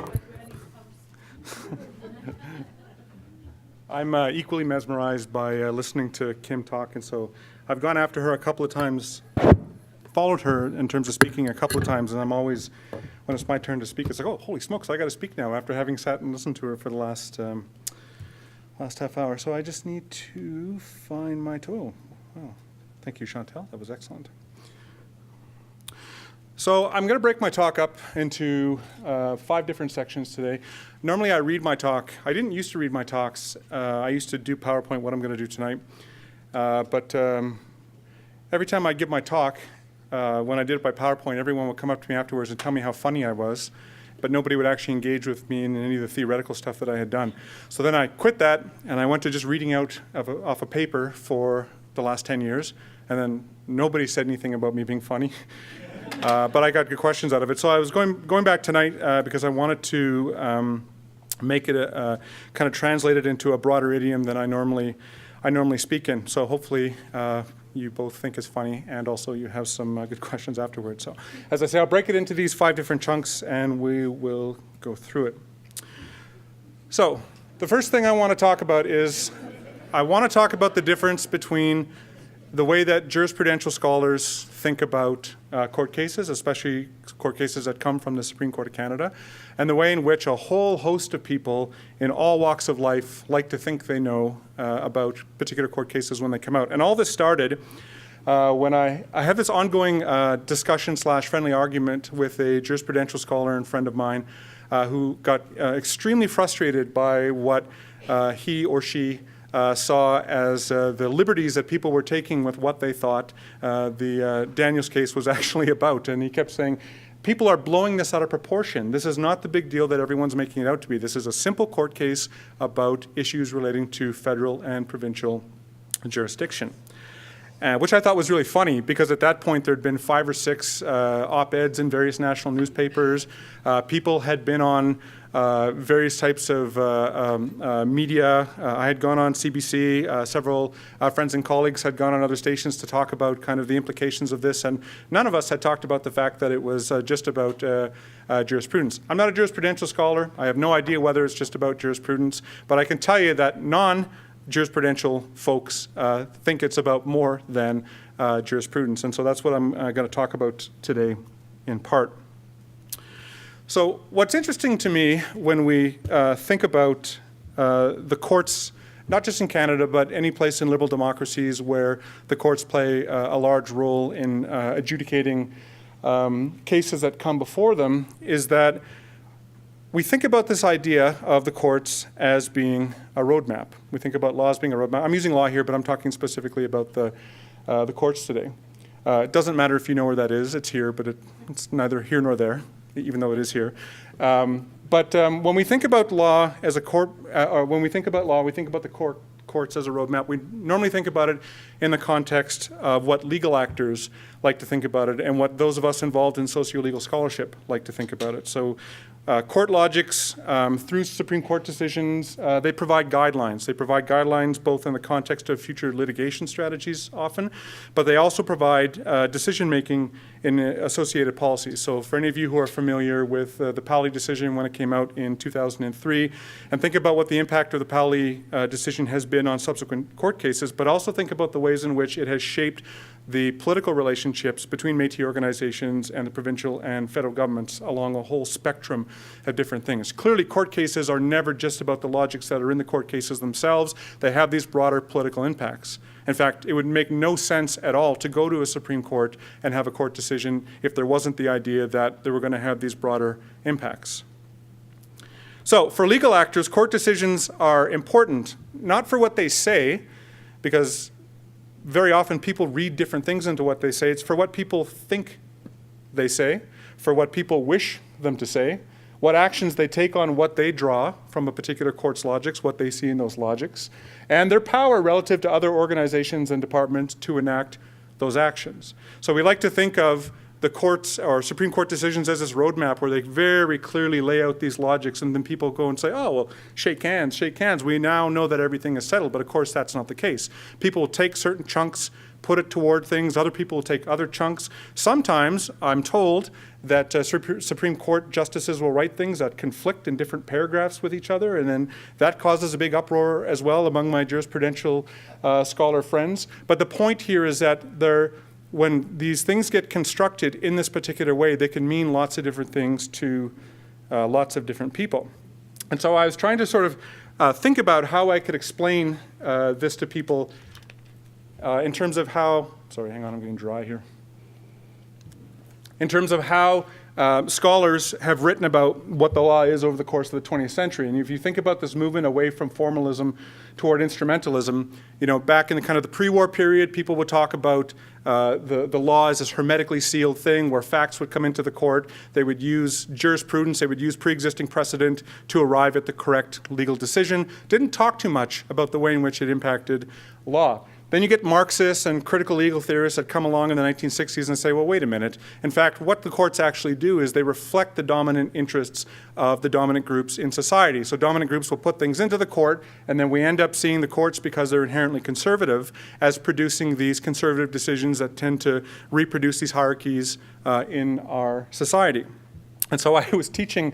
I'm equally mesmerized by listening to Kim talk, and so I've gone after her a couple of times, followed her in terms of speaking a couple of times, and I'm always, when it's my turn to speak, it's like, oh, holy smokes, I got to speak now after having sat and listened to her for the last half hour. So I just need to find my tool. Oh, thank you, Chantal. That was excellent. So I'm going to break my talk up into 5 different sections today. Normally I read my talk. I didn't used to read my talks. I used to do PowerPoint, what I'm going to do tonight. But every time I give my talk, when I did it by PowerPoint, everyone would come up to me afterwards and tell me how funny I was, but nobody would actually engage with me in any of the theoretical stuff that I had done. So then I quit that, and I went to just reading out off a paper for the last 10 years, and then nobody said anything about me being funny. But I got good questions out of it. So I was going back tonight because I wanted to make it kind of translate it into a broader idiom than I normally speak in. So hopefully you both think it's funny, and also you have some good questions afterwards. So as I say, I'll break it into these 5 different chunks, and we will go through it. So the first thing I want to talk about is I want to talk about the difference between the way that jurisprudential scholars think about court cases, especially court cases that come from the Supreme Court of Canada, and the way in which a whole host of people in all walks of life like to think they know about particular court cases when they come out. And all this started when I had this ongoing discussion / friendly argument with a jurisprudential scholar and friend of mine who got extremely frustrated by what he or she saw as the liberties that people were taking with what they thought the Daniels case was actually about. And he kept saying, people are blowing this out of proportion. This is not the big deal that everyone's making it out to be. This is a simple court case about issues relating to federal and provincial jurisdiction. Which I thought was really funny, because at that point there'd been 5 or 6 op-eds in various national newspapers. People had been on various types of media. I had gone on CBC. Several friends and colleagues had gone on other stations to talk about kind of the implications of this, and none of us had talked about the fact that it was just about jurisprudence. I'm not a jurisprudential scholar. I have no idea whether it's just about jurisprudence, but I can tell you that jurisprudential folks think it's about more than jurisprudence. And so that's what I'm going to talk about today in part. So what's interesting to me when we think about the courts, not just in Canada, but any place in liberal democracies where the courts play a large role in adjudicating cases that come before them, is that we think about this idea of the courts as being a roadmap. We think about law as being a roadmap. I'm using law here, but I'm talking specifically about the courts today. It doesn't matter if you know where that is. It's here, but it's neither here nor there, even though it is here. But when we think about law as a court, or when we think about law, we think about the courts as a roadmap. We normally think about it in the context of what legal actors like to think about it, and what those of us involved in socio-legal scholarship like to think about it. So court logics, through Supreme Court decisions, they provide guidelines. They provide guidelines both in the context of future litigation strategies often, but they also provide decision-making in associated policies. So for any of you who are familiar with the Powley decision when it came out in 2003, and think about what the impact of the Powley decision has been on subsequent court cases, but also think about the ways in which it has shaped the political relationships between Métis organizations and the provincial and federal governments along a whole spectrum of different things. Clearly, court cases are never just about the logics that are in the court cases themselves. They have these broader political impacts. In fact, it would make no sense at all to go to a Supreme Court and have a court decision if there wasn't the idea that they were going to have these broader impacts. So for legal actors, court decisions are important, not for what they say, because very often people read different things into what they say. It's for what people think they say, for what people wish them to say, what actions they take on what they draw from a particular court's logics, what they see in those logics, and their power relative to other organizations and departments to enact those actions. So we like to think of the courts or Supreme Court decisions as this roadmap where they very clearly lay out these logics, and then people go and say, oh, well, shake hands. We now know that everything is settled. But of course, that's not the case. People will take certain chunks, put it toward things. Other people will take other chunks. Sometimes, I'm told, that Supreme Court justices will write things that conflict in different paragraphs with each other, and then that causes a big uproar as well among my jurisprudential scholar friends. But the point here is that when these things get constructed in this particular way, they can mean lots of different things to lots of different people. And so I was trying to sort of think about how I could explain this to people in terms of how, sorry, hang on, I'm getting dry here. In terms of how scholars have written about what the law is over the course of the 20th century. And if you think about this movement away from formalism toward instrumentalism, back in the kind of the pre-war period, people would talk about the law as this hermetically sealed thing where facts would come into the court. They would use jurisprudence, they would use pre-existing precedent to arrive at the correct legal decision. Didn't talk too much about the way in which it impacted law. Then you get Marxists and critical legal theorists that come along in the 1960s and say, well, wait a minute. In fact, what the courts actually do is they reflect the dominant interests of the dominant groups in society. So dominant groups will put things into the court, and then we end up seeing the courts, because they're inherently conservative, as producing these conservative decisions that tend to reproduce these hierarchies in our society. And so I was teaching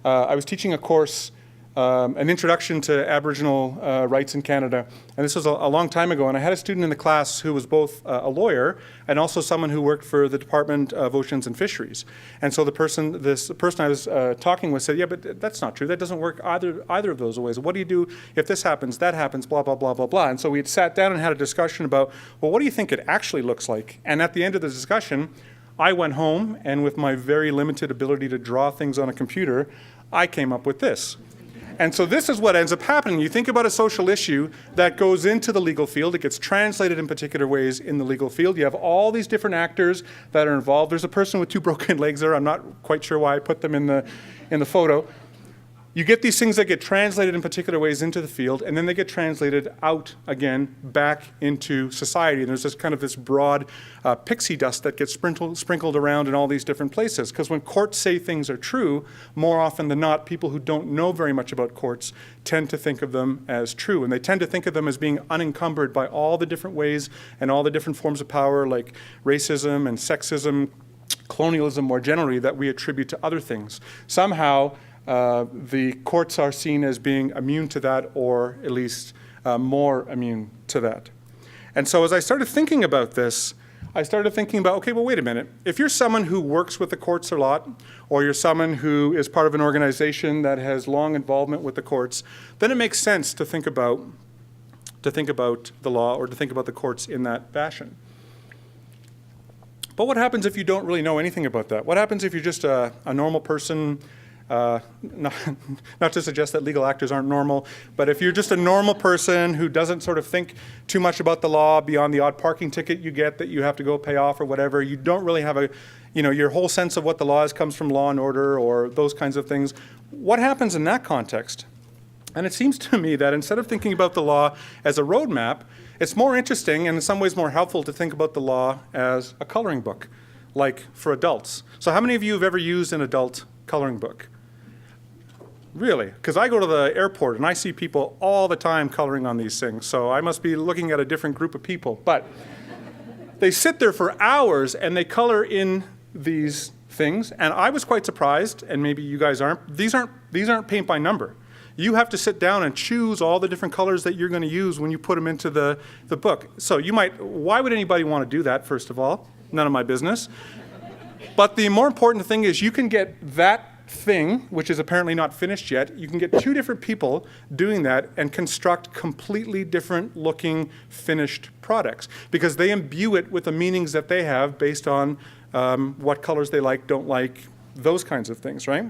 a course an introduction to Aboriginal rights in Canada. And this was a long time ago. And I had a student in the class who was both a lawyer and also someone who worked for the Department of Oceans and Fisheries. And so this person I was talking with said, yeah, but that's not true. That doesn't work either of those ways. What do you do if this happens, that happens, blah, blah, blah, blah, blah. And so we had sat down and had a discussion about, well, what do you think it actually looks like? And at the end of the discussion, I went home, and with my very limited ability to draw things on a computer, I came up with this. And so this is what ends up happening. You think about a social issue that goes into the legal field. It gets translated in particular ways in the legal field. You have all these different actors that are involved. There's a person with 2 broken legs there. I'm not quite sure why I put them in the photo. You get these things that get translated in particular ways into the field, and then they get translated out again back into society. And there's this kind of this broad pixie dust that gets sprinkled around in all these different places. Because when courts say things are true, more often than not, people who don't know very much about courts tend to think of them as true. And they tend to think of them as being unencumbered by all the different ways and all the different forms of power, like racism and sexism, colonialism more generally, that we attribute to other things. Somehow, the courts are seen as being immune to that, or at least more immune to that. And so as I started thinking about this, I started thinking about, okay, well, wait a minute. If you're someone who works with the courts a lot, or you're someone who is part of an organization that has long involvement with the courts, then it makes sense to think about the law or to think about the courts in that fashion. But what happens if you don't really know anything about that? What happens if you're just a normal person? Not to suggest that legal actors aren't normal, but if you're just a normal person who doesn't sort of think too much about the law beyond the odd parking ticket you get that you have to go pay off or whatever, you don't really have your whole sense of what the law is comes from Law and Order or those kinds of things. What happens in that context? And it seems to me that instead of thinking about the law as a roadmap, it's more interesting and in some ways more helpful to think about the law as a coloring book, like for adults. So how many of you have ever used an adult coloring book? Really? Because I go to the airport and I see people all the time coloring on these things, so I must be looking at a different group of people. But they sit there for hours and they color in these things, and I was quite surprised, and maybe you guys aren't. These aren't paint by number. You have to sit down and choose all the different colors that you're going to use when you put them into the book. So why would anybody want to do that, first of all? None of my business. But the more important thing is you can get that thing, which is apparently not finished yet, you can get 2 different people doing that and construct completely different looking finished products because they imbue it with the meanings that they have based on what colors they like, don't like, those kinds of things, right?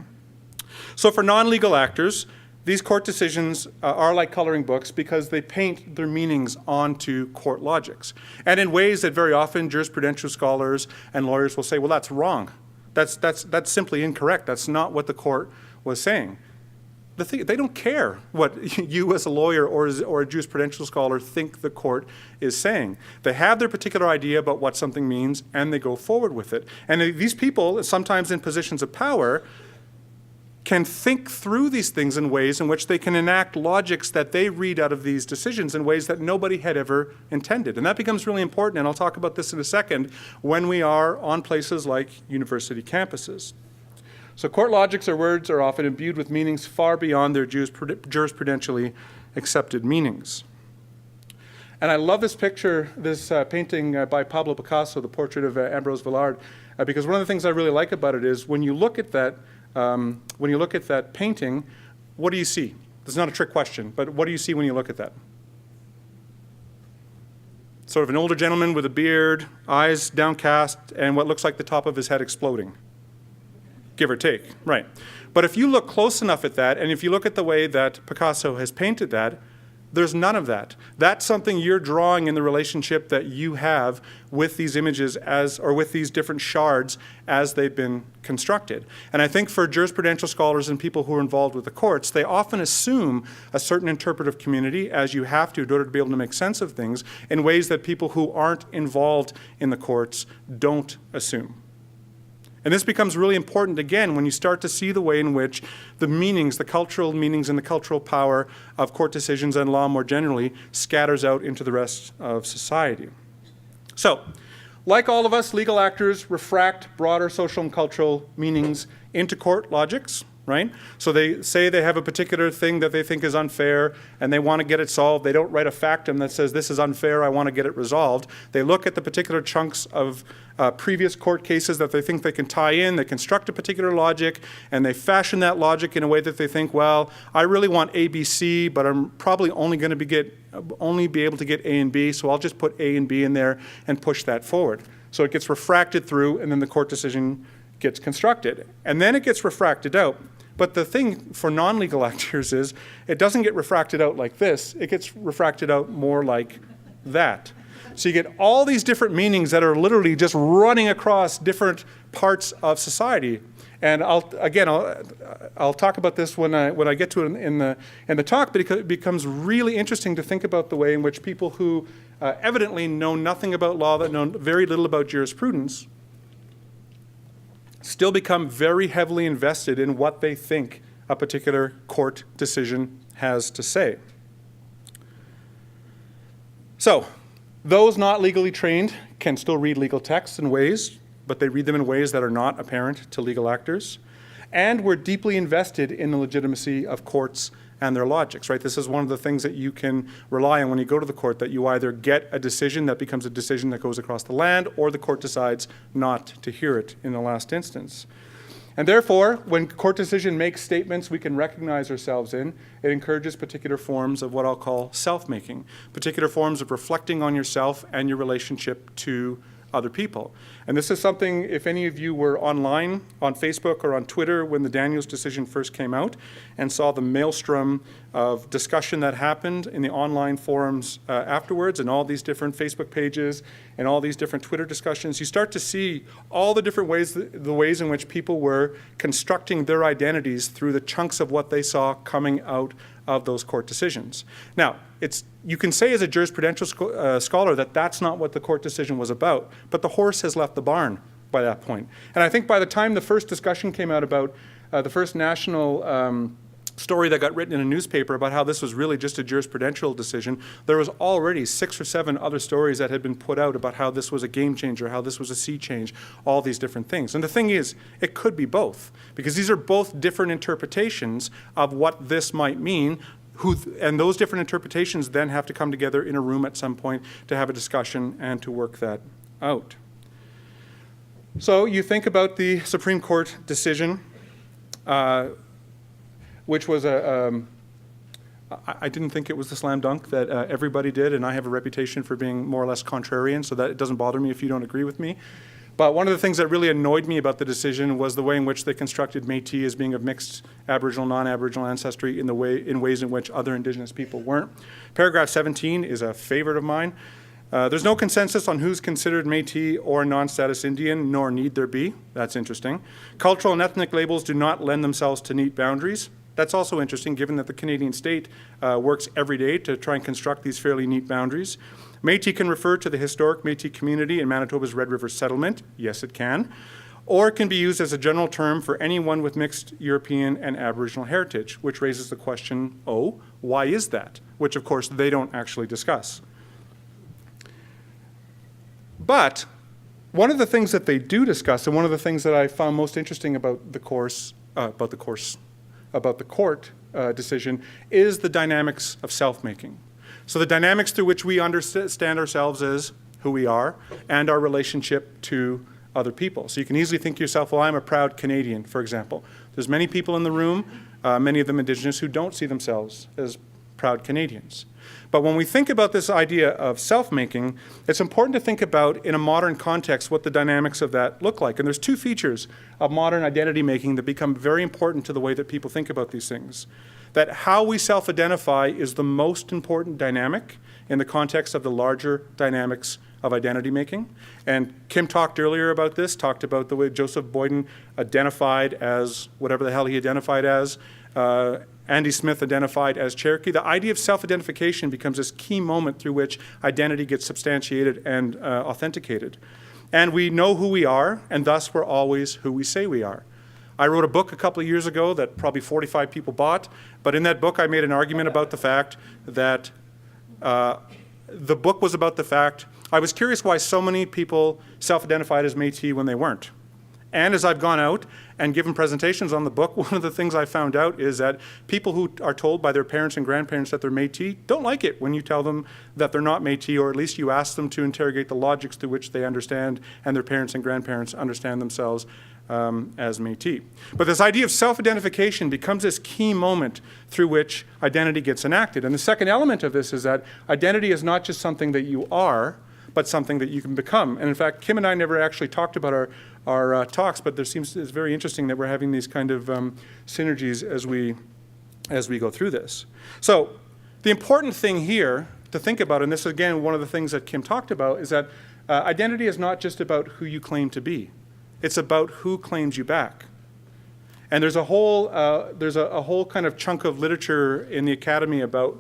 So for non-legal actors, these court decisions are like coloring books because they paint their meanings onto court logics. And in ways that very often jurisprudential scholars and lawyers will say, well, that's wrong. That's simply incorrect. That's not what the court was saying. They don't care what you as a lawyer or a jurisprudential scholar think the court is saying. They have their particular idea about what something means, and they go forward with it. And these people, sometimes in positions of power, can think through these things in ways in which they can enact logics that they read out of these decisions in ways that nobody had ever intended. And that becomes really important, and I'll talk about this in a second, when we are on places like university campuses. So court logics or words are often imbued with meanings far beyond their jurisprudentially accepted meanings. And I love this picture, this painting by Pablo Picasso, the portrait of Ambrose Villard, because one of the things I really like about it is when you look at that painting, what do you see? This is not a trick question, but what do you see when you look at that? Sort of an older gentleman with a beard, eyes downcast, and what looks like the top of his head exploding. Give or take, right. But if you look close enough at that, and if you look at the way that Picasso has painted that, there's none of that. That's something you're drawing in the relationship that you have with these images or with these different shards as they've been constructed. And I think for jurisprudential scholars and people who are involved with the courts, they often assume a certain interpretive community, as you have to in order to be able to make sense of things, in ways that people who aren't involved in the courts don't assume. And this becomes really important, again, when you start to see the way in which the meanings, the cultural meanings and the cultural power of court decisions and law more generally scatters out into the rest of society. So, like all of us, legal actors refract broader social and cultural meanings into court logics, right? So they say they have a particular thing that they think is unfair and they want to get it solved. They don't write a factum that says this is unfair, I want to get it resolved. They look at the particular chunks of previous court cases that they think they can tie in, they construct a particular logic, and they fashion that logic in a way that they think, well, I really want A, B, C, but I'm probably only going to be able to get A and B, so I'll just put A and B in there and push that forward. So it gets refracted through, and then the court decision gets constructed. And then it gets refracted out. But the thing for non-legal actors is it doesn't get refracted out like this. It gets refracted out more like that. So you get all these different meanings that are literally just running across different parts of society. And I'll talk about this when I get to it in the talk, but it becomes really interesting to think about the way in which people who evidently know nothing about law, that know very little about jurisprudence, still become very heavily invested in what they think a particular court decision has to say. So, those not legally trained can still read legal texts in ways, but they read them in ways that are not apparent to legal actors. And we're deeply invested in the legitimacy of courts and their logics, right? This is one of the things that you can rely on when you go to the court, that you either get a decision that becomes a decision that goes across the land, or the court decides not to hear it in the last instance. And therefore, when court decision makes statements we can recognize ourselves in, it encourages particular forms of what I'll call self-making, particular forms of reflecting on yourself and your relationship to other people. And this is something, if any of you were online, on Facebook or on Twitter when the Daniels decision first came out and saw the maelstrom of discussion that happened in the online forums afterwards, and all these different Facebook pages and all these different Twitter discussions, you start to see all the different ways, the ways in which people were constructing their identities through the chunks of what they saw coming out of those court decisions. Now, you can say as a jurisprudential scholar that that's not what the court decision was about, but the horse has left the barn by that point. And I think by the time the first discussion came out about the first national story that got written in a newspaper about how this was really just a jurisprudential decision, there was already 6 or 7 other stories that had been put out about how this was a game changer, how this was a sea change, all these different things. And the thing is, it could be both, because these are both different interpretations of what this might mean, and those different interpretations then have to come together in a room at some point to have a discussion and to work that out. So you think about the Supreme Court decision, which was I didn't think it was the slam dunk that everybody did, and I have a reputation for being more or less contrarian, so that it doesn't bother me if you don't agree with me. But one of the things that really annoyed me about the decision was the way in which they constructed Métis as being of mixed Aboriginal, non-Aboriginal ancestry in ways in which other Indigenous people weren't. Paragraph 17 is a favorite of mine. There's no consensus on who's considered Métis or non-status Indian, nor need there be. That's interesting. Cultural and ethnic labels do not lend themselves to neat boundaries. That's also interesting, given that the Canadian state works every day to try and construct these fairly neat boundaries. Métis can refer to the historic Métis community in Manitoba's Red River settlement. Yes, it can. Or it can be used as a general term for anyone with mixed European and Aboriginal heritage, which raises the question, oh, why is that? Which, of course, they don't actually discuss. But one of the things that they do discuss, and one of the things that I found most interesting about the court decision, is the dynamics of self-making. So the dynamics through which we understand ourselves as who we are and our relationship to other people. So you can easily think to yourself, well, I'm a proud Canadian, for example. There's many people in the room, many of them Indigenous, who don't see themselves as proud Canadians. But when we think about this idea of self-making, it's important to think about, in a modern context, what the dynamics of that look like. And there's 2 features of modern identity making that become very important to the way that people think about these things. That how we self-identify is the most important dynamic in the context of the larger dynamics of identity making. And Kim talked earlier about this, talked about the way Joseph Boyden identified as whatever the hell he identified as. Andy Smith identified as Cherokee. The idea of self-identification becomes this key moment through which identity gets substantiated and authenticated. And we know who we are, and thus we're always who we say we are. I wrote a book a couple of years ago that probably 45 people bought, but in that book I made an argument about the fact that the book was about the fact, I was curious why so many people self-identified as Métis when they weren't. And as I've gone out and given presentations on the book, one of the things I found out is that people who are told by their parents and grandparents that they're Métis don't like it when you tell them that they're not Métis, or at least you ask them to interrogate the logics through which they understand and their parents and grandparents understand themselves as Métis. But this idea of self-identification becomes this key moment through which identity gets enacted. And the second element of this is that identity is not just something that you are, but something that you can become. And in fact, Kim and I never actually talked about our talks, but it's very interesting that we're having these kind of synergies as we go through this. So the important thing here to think about, and this is again one of the things that Kim talked about, is that identity is not just about who you claim to be. It's about who claims you back. And there's a whole kind of chunk of literature in the academy about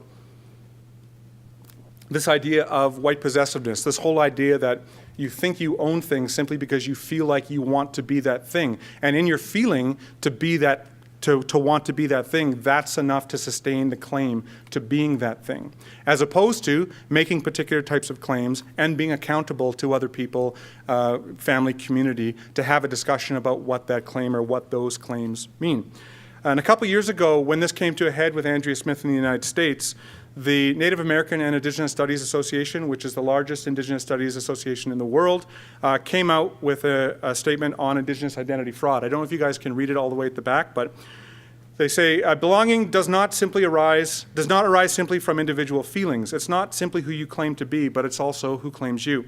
this idea of white possessiveness, this whole idea that you think you own things simply because you feel like you want to be that thing. And in your feeling to be that, to want to be that thing, that's enough to sustain the claim to being that thing. As opposed to making particular types of claims and being accountable to other people, family, community, to have a discussion about what that claim or what those claims mean. And a couple years ago, when this came to a head with Andrea Smith in the United States, the Native American and Indigenous Studies Association, which is the largest Indigenous Studies Association in the world, came out with a statement on Indigenous identity fraud. I don't know if you guys can read it all the way at the back, but they say, belonging does not arise simply from individual feelings. It's not simply who you claim to be, but it's also who claims you.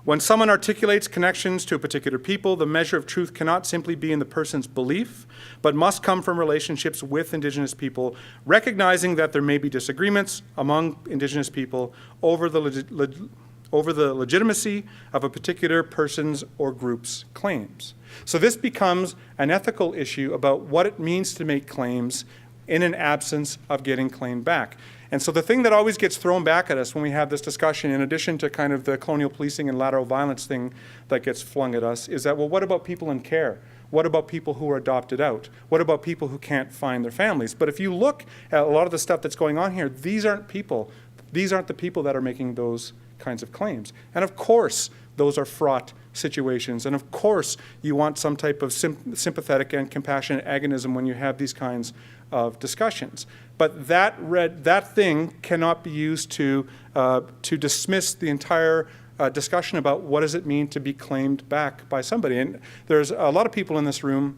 When someone articulates connections to a particular people, the measure of truth cannot simply be in the person's belief, but must come from relationships with Indigenous people, recognizing that there may be disagreements among Indigenous people over the legitimacy of a particular person's or group's claims. So this becomes an ethical issue about what it means to make claims in an absence of getting claimed back. And so the thing that always gets thrown back at us when we have this discussion, in addition to kind of the colonial policing and lateral violence thing that gets flung at us, is that, well, what about people in care? What about people who are adopted out? What about people who can't find their families? But if you look at a lot of the stuff that's going on here, these aren't people. These aren't the people that are making those kinds of claims. And of course, those are fraught situations. And of course, you want some type of sympathetic and compassionate agonism when you have these kinds of discussions. But that thing cannot be used to dismiss the entire discussion about what does it mean to be claimed back by somebody. And there's a lot of people in this room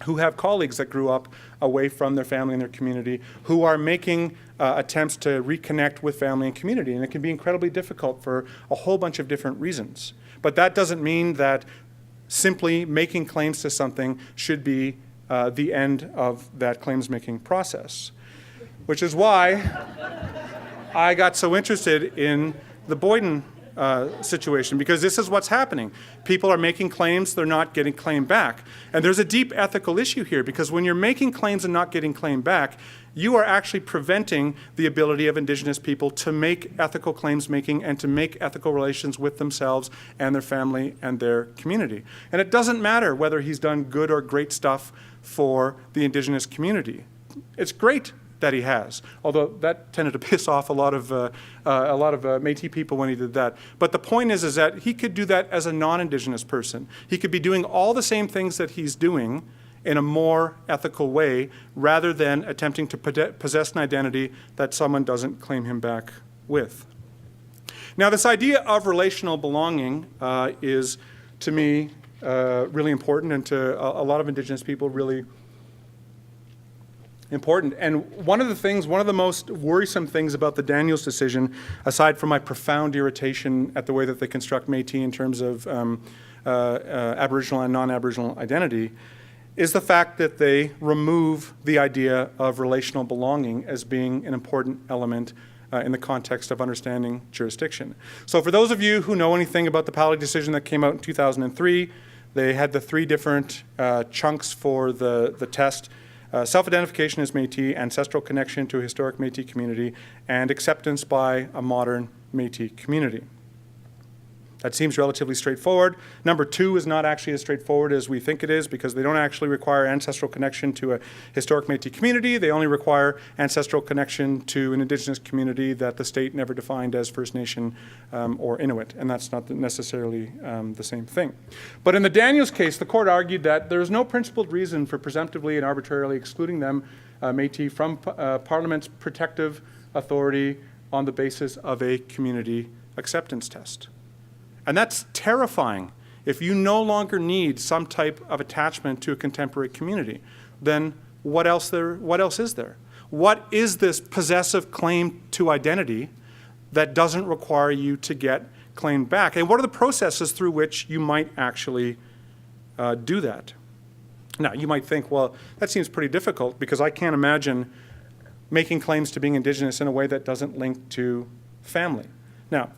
who have colleagues that grew up away from their family and their community, who are making attempts to reconnect with family and community. And it can be incredibly difficult for a whole bunch of different reasons. But that doesn't mean that simply making claims to something should be the end of that claims-making process. Which is why I got so interested in the Boyden situation, because this is what's happening. People are making claims, they're not getting claimed back. And there's a deep ethical issue here, because when you're making claims and not getting claimed back, you are actually preventing the ability of Indigenous people to make ethical claims making and to make ethical relations with themselves and their family and their community. And it doesn't matter whether he's done good or great stuff for the Indigenous community. It's great that he has, although that tended to piss off a lot of Métis people when he did that. But the point is that he could do that as a non-Indigenous person. He could be doing all the same things that he's doing in a more ethical way, rather than attempting to possess an identity that someone doesn't claim him back with. Now, this idea of relational belonging is, to me, really important, and to a lot of Indigenous people, really important. And one of the most worrisome things about the Daniels decision, aside from my profound irritation at the way that they construct Métis in terms of Aboriginal and non-Aboriginal identity, is the fact that they remove the idea of relational belonging as being an important element in the context of understanding jurisdiction. So for those of you who know anything about the Pally decision that came out in 2003, they had the three different chunks for the test. Self-identification as Métis, ancestral connection to a historic Métis community, and acceptance by a modern Métis community. That seems relatively straightforward. Number 2 is not actually as straightforward as we think it is because they don't actually require ancestral connection to a historic Métis community. They only require ancestral connection to an Indigenous community that the state never defined as First Nation or Inuit, and that's not necessarily the same thing. But in the Daniels case, the court argued that there is no principled reason for presumptively and arbitrarily excluding them, Métis, from Parliament's protective authority on the basis of a community acceptance test. And that's terrifying. If you no longer need some type of attachment to a contemporary community, then what else is there? What is this possessive claim to identity that doesn't require you to get claimed back? And what are the processes through which you might actually do that? Now, you might think, well, that seems pretty difficult because I can't imagine making claims to being Indigenous in a way that doesn't link to family. Now,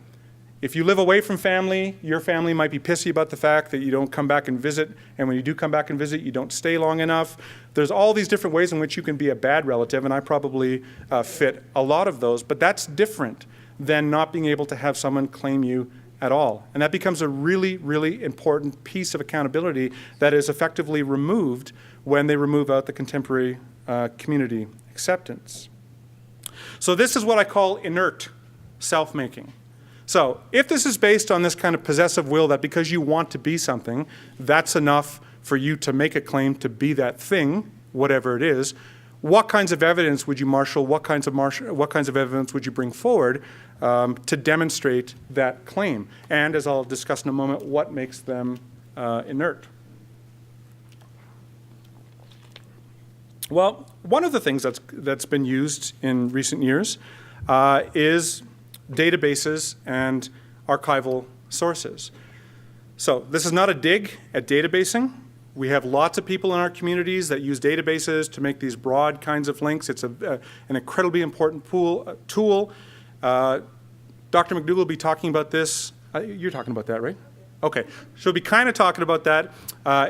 if you live away from family, your family might be pissy about the fact that you don't come back and visit, and when you do come back and visit, you don't stay long enough. There's all these different ways in which you can be a bad relative, and I probably fit a lot of those, but that's different than not being able to have someone claim you at all. And that becomes a really, really important piece of accountability that is effectively removed when they remove out the contemporary community acceptance. So this is what I call inert self-making. So if this is based on this kind of possessive will that because you want to be something, that's enough for you to make a claim to be that thing, whatever it is, what kinds of evidence would you marshal? What kinds of evidence would you bring forward to demonstrate that claim? And as I'll discuss in a moment, what makes them inert? Well, one of the things that's been used in recent years is databases and archival sources. So this is not a dig at databasing. We have lots of people in our communities that use databases to make these broad kinds of links. It's an incredibly important tool. Dr. McDougall will be talking about this. You're talking about that, right? Okay, she'll be kind of talking about that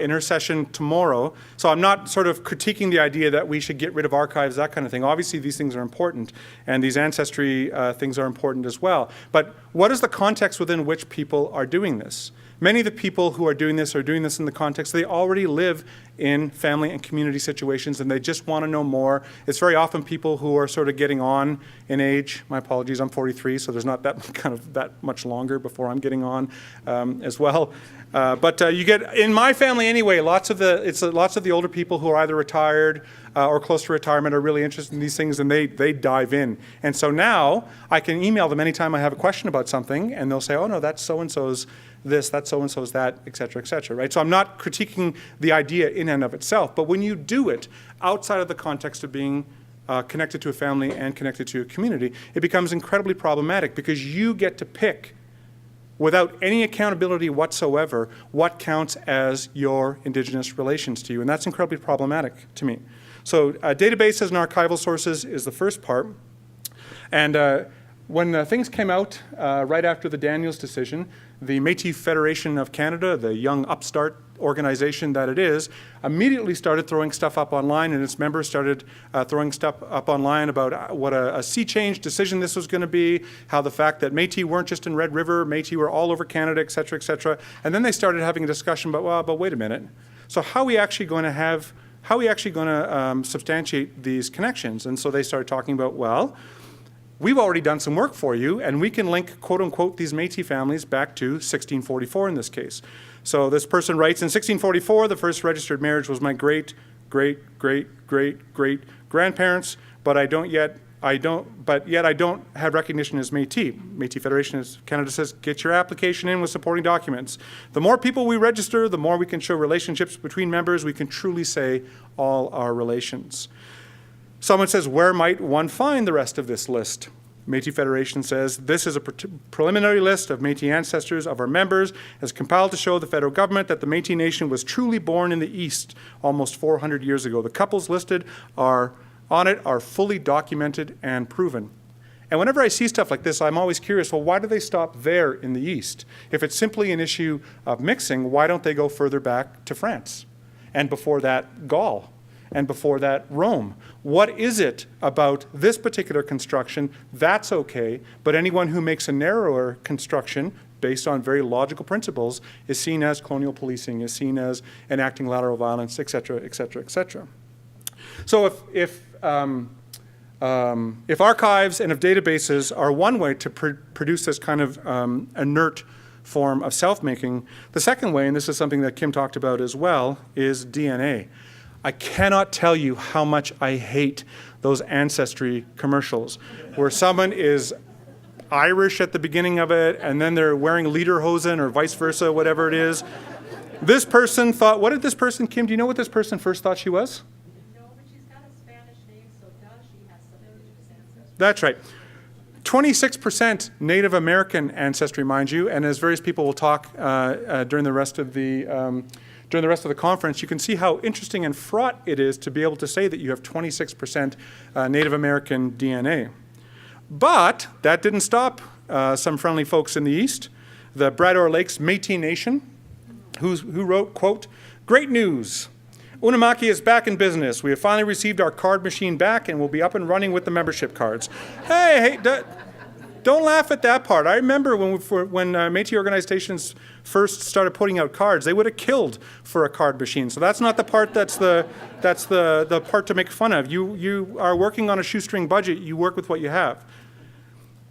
in her session tomorrow. So I'm not sort of critiquing the idea that we should get rid of archives, that kind of thing. Obviously, these things are important, and these ancestry things are important as well. But what is the context within which people are doing this? Many of the people who are doing this in the context, they already live in family and community situations, and they just want to know more. It's very often people who are sort of getting on in age. My apologies, I'm 43, so there's not that much longer before I'm getting on as well. But you get, in my family anyway, lots of the older people who are either retired or close to retirement are really interested in these things, and they dive in. And so now I can email them anytime I have a question about something, and they'll say, oh no, that's so-and-so's this, that's so-and-so's that, et cetera, right? So I'm not critiquing the idea in and of itself, but when you do it outside of the context of being connected to a family and connected to a community, it becomes incredibly problematic because you get to pick, without any accountability whatsoever, what counts as your Indigenous relations to you, and that's incredibly problematic to me. So databases and archival sources is the first part, and when things came out right after the Daniels decision, the Métis Federation of Canada, the young upstart organization that it is, immediately started throwing stuff up online, and its members started throwing stuff up online about what a sea change decision this was going to be, how the fact that Métis weren't just in Red River, Métis were all over Canada, et cetera, and then they started having a discussion about, well, but wait a minute, so how are we actually going to substantiate these connections? And so they started talking about, well, we've already done some work for you, and we can link, quote unquote, these Métis families back to 1644 in this case. So this person writes, in 1644, the first registered marriage was my great grandparents, but yet I don't have recognition as Métis. Métis Federation of Canada says, get your application in with supporting documents. The more people we register, the more we can show relationships between members. We can truly say all our relations. Someone says, where might one find the rest of this list? Métis Federation says, this is a preliminary list of Métis ancestors of our members as compiled to show the federal government that the Métis Nation was truly born in the East almost 400 years ago. The couples listed on it are fully documented and proven. And whenever I see stuff like this, I'm always curious, well, why do they stop there in the East? If it's simply an issue of mixing, why don't they go further back to France? And before that, Gaul? And before that, Rome? What is it about this particular construction that's okay, but anyone who makes a narrower construction based on very logical principles is seen as colonial policing, is seen as enacting lateral violence, et cetera, et cetera, et cetera. So if archives and if databases are one way to produce this kind of inert form of self-making, the second way, and this is something that Kim talked about as well, is DNA. I cannot tell you how much I hate those ancestry commercials where someone is Irish at the beginning of it and then they're wearing lederhosen or vice versa, whatever it is. This person thought, what did this person, Kim, do you know what this person first thought she was? No, but she's got a Spanish name, so she has some Indigenous ancestry. That's right. 26% Native American ancestry, mind you, and as various people will talk during the rest of the conference, you can see how interesting and fraught it is to be able to say that you have 26% Native American DNA. But that didn't stop some friendly folks in the East. The Brador Lakes Métis Nation, who wrote, quote, "Great news. Unamaki is back in business. We have finally received our card machine back and will be up and running with the membership cards." Hey, don't laugh at that part. I remember when Métis organizations first started putting out cards, they would have killed for a card machine. So that's not the part that's the part to make fun of. You are working on a shoestring budget. You work with what you have.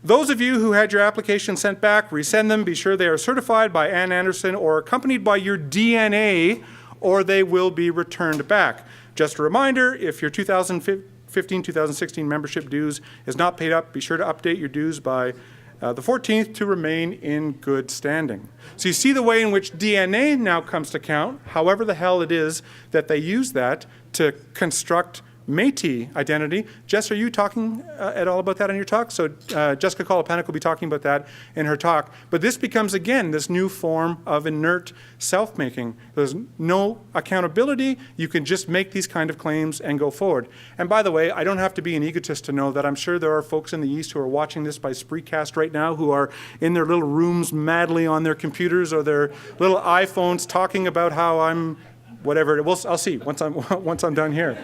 Those of you who had your application sent back, resend them. Be sure they are certified by Ann Andersen or accompanied by your DNA, or they will be returned back. Just a reminder, if your 2015-2016 membership dues is not paid up, be sure to update your dues by the 14th to remain in good standing. So you see the way in which DNA now comes to count, however the hell it is that they use that to construct Métis identity. Jess, are you talking at all about that in your talk? So Jessica Kolopanic will be talking about that in her talk. But this becomes, again, this new form of inert self-making. There's no accountability. You can just make these kind of claims and go forward. And by the way, I don't have to be an egotist to know that I'm sure there are folks in the East who are watching this by Spreecast right now who are in their little rooms madly on their computers or their little iPhones talking about how I'm whatever. I'll see once I'm done here.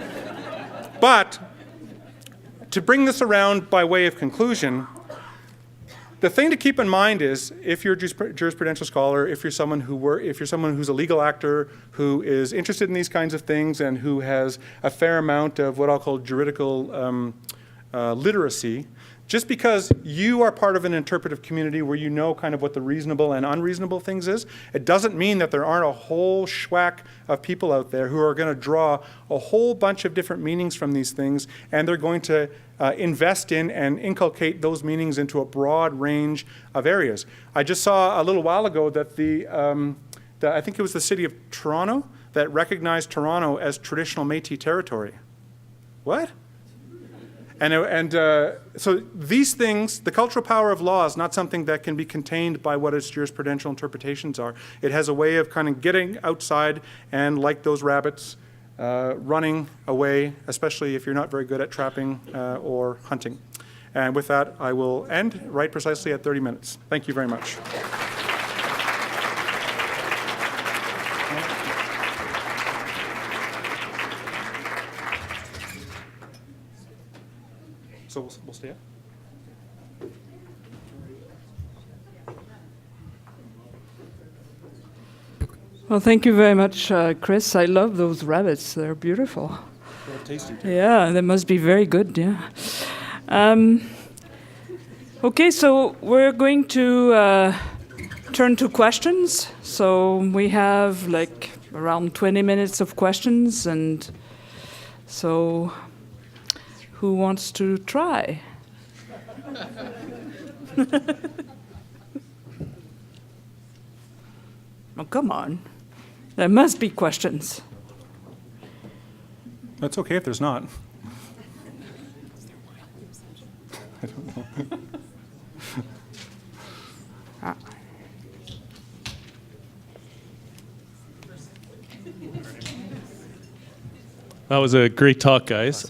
But to bring this around by way of conclusion, the thing to keep in mind is if you're a jurisprudential scholar, if you're someone who's a legal actor who is interested in these kinds of things and who has a fair amount of what I'll call juridical literacy, just because you are part of an interpretive community where you know kind of what the reasonable and unreasonable things is, it doesn't mean that there aren't a whole schwack of people out there who are going to draw a whole bunch of different meanings from these things, and they're going to invest in and inculcate those meanings into a broad range of areas. I just saw a little while ago that I think it was the city of Toronto that recognized Toronto as traditional Métis territory. What? And so these things, the cultural power of law is not something that can be contained by what its jurisprudential interpretations are. It has a way of kind of getting outside and, like those rabbits, running away, especially if you're not very good at trapping or hunting. And with that, I will end right precisely at 30 minutes. Thank you very much. So we'll stay up. Well, thank you very much, Chris. I love those rabbits. They're beautiful. They're tasty too. Yeah, they must be very good, yeah. Okay, so we're going to turn to questions. So we have like around 20 minutes of questions, and so who wants to try? Oh, come on. There must be questions. That's okay if there's not. I don't know. That was a great talk, guys.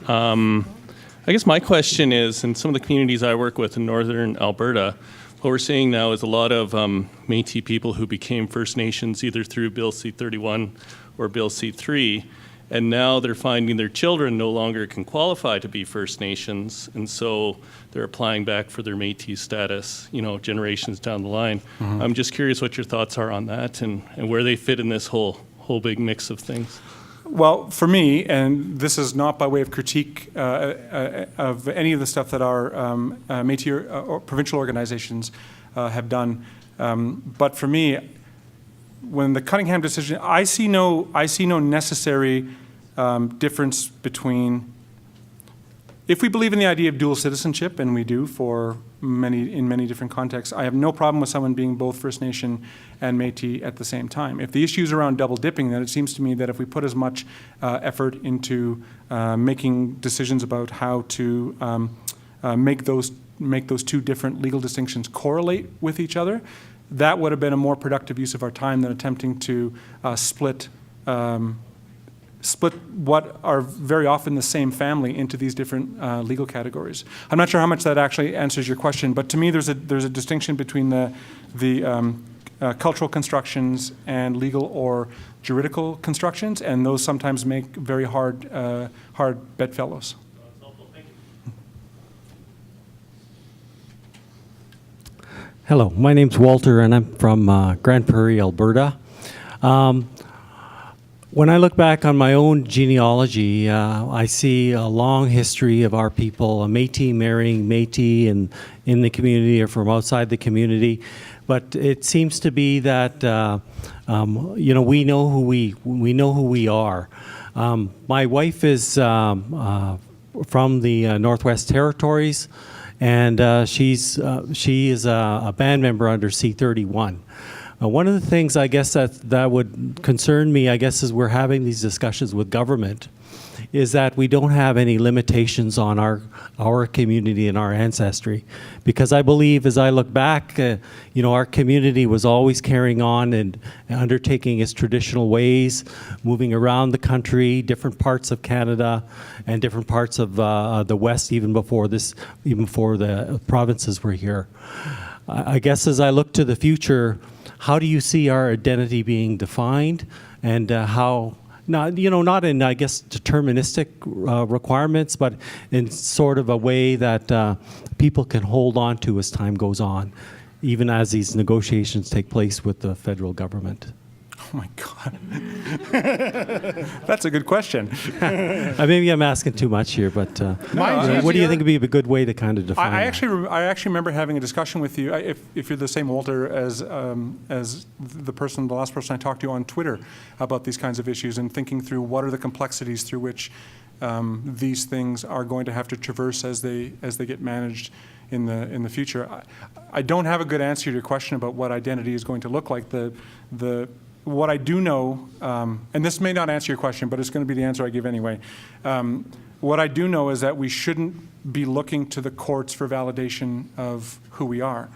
I guess my question is, in some of the communities I work with in northern Alberta, what we're seeing now is a lot of Métis people who became First Nations either through Bill C-31 or Bill C-3, And now they're finding their children no longer can qualify to be First Nations, and so they're applying back for their Métis status, generations down the line. I'm just curious what your thoughts are on that and where they fit in this whole big mix of things. Well, for me, and this is not by way of critique of any of the stuff that our Métis or provincial organizations have done, but for me, when the Cunningham decision, I see no necessary difference between, if we believe in the idea of dual citizenship, and we do in many different contexts, I have no problem with someone being both First Nation and Métis at the same time. If the issue is around double dipping, then it seems to me that if we put as much effort into making decisions about how to make those two different legal distinctions correlate with each other, that would have been a more productive use of our time than attempting to split what are very often the same family into these different legal categories. I'm not sure how much that actually answers your question, but to me there's a distinction between the cultural constructions and legal or juridical constructions, and those sometimes make very hard bedfellows. Hello, my name's Walter, and I'm from Grand Prairie, Alberta. When I look back on my own genealogy, I see a long history of our people, a Métis marrying Métis in the community or from outside the community. But it seems to be that we know who we are. My wife is from the Northwest Territories, and she is a band member under C31. One of the things I guess that would concern me, I guess, as we're having these discussions with government, is that we don't have any limitations on our community and our ancestry. Because I believe, as I look back, our community was always carrying on and undertaking its traditional ways, moving around the country, different parts of Canada, and different parts of the West, even before the provinces were here. I guess as I look to the future, how do you see our identity being defined, and how, not in, I guess, deterministic requirements, but in sort of a way that people can hold on to as time goes on, even as these negotiations take place with the federal government? Oh my God. That's a good question. Maybe I'm asking too much here, but what do you think would be a good way to kind of define I that? actually remember having a discussion with you, if you're the same Walter as the last person I talked to on Twitter about these kinds of issues, and thinking through what are the complexities through which these things are going to have to traverse as they get managed in the future. I don't have a good answer to your question about what identity is going to look like. What I do know, and this may not answer your question, but it's going to be the answer I give anyway. What I do know is that we shouldn't be looking to the courts for validation of who we are.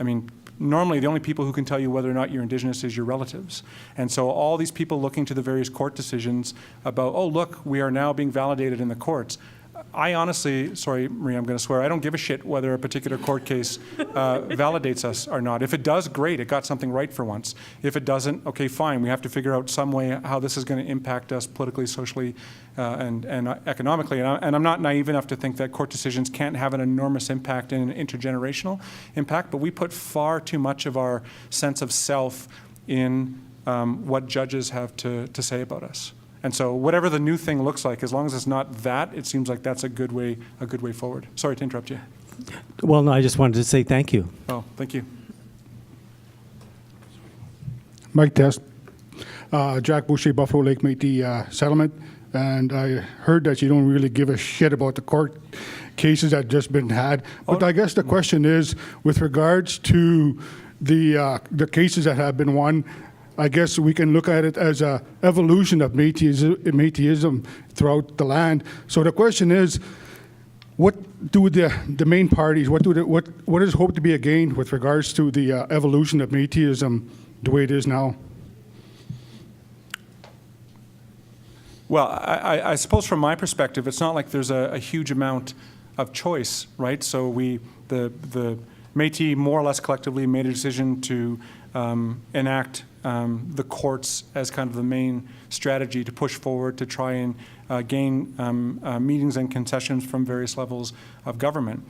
I mean, normally the only people who can tell you whether or not you're Indigenous is your relatives. And so all these people looking to the various court decisions about, oh, look, we are now being validated in the courts. I honestly, sorry, Maria, I'm going to swear, I don't give a shit whether a particular court case validates us or not. If it does, great, it got something right for once. If it doesn't, okay, fine. We have to figure out some way how this is going to impact us politically, socially, and economically. And I'm not naive enough to think that court decisions can't have an enormous impact and an intergenerational impact, but we put far too much of our sense of self in what judges have to say about us. And so whatever the new thing looks like, as long as it's not that, it seems like that's a good way forward. Sorry to interrupt you. Well, no, I just wanted to say thank you. Oh, thank you. Mike Test, Jack Boucher, Buffalo Lake Métis Settlement, and I heard that you don't really give a shit about the court cases that just been had. But I guess the question is, with regards to the cases that have been won, I guess we can look at it as an evolution of Métisism throughout the land. So the question is, what do the main parties, what is hoped to be a gain with regards to the evolution of Métisism the way it is now? Well, I suppose from my perspective, it's not like there's a huge amount of choice, right? So the Métis more or less collectively made a decision to enact the courts as kind of the main strategy to push forward to try and gain meetings and concessions from various levels of government.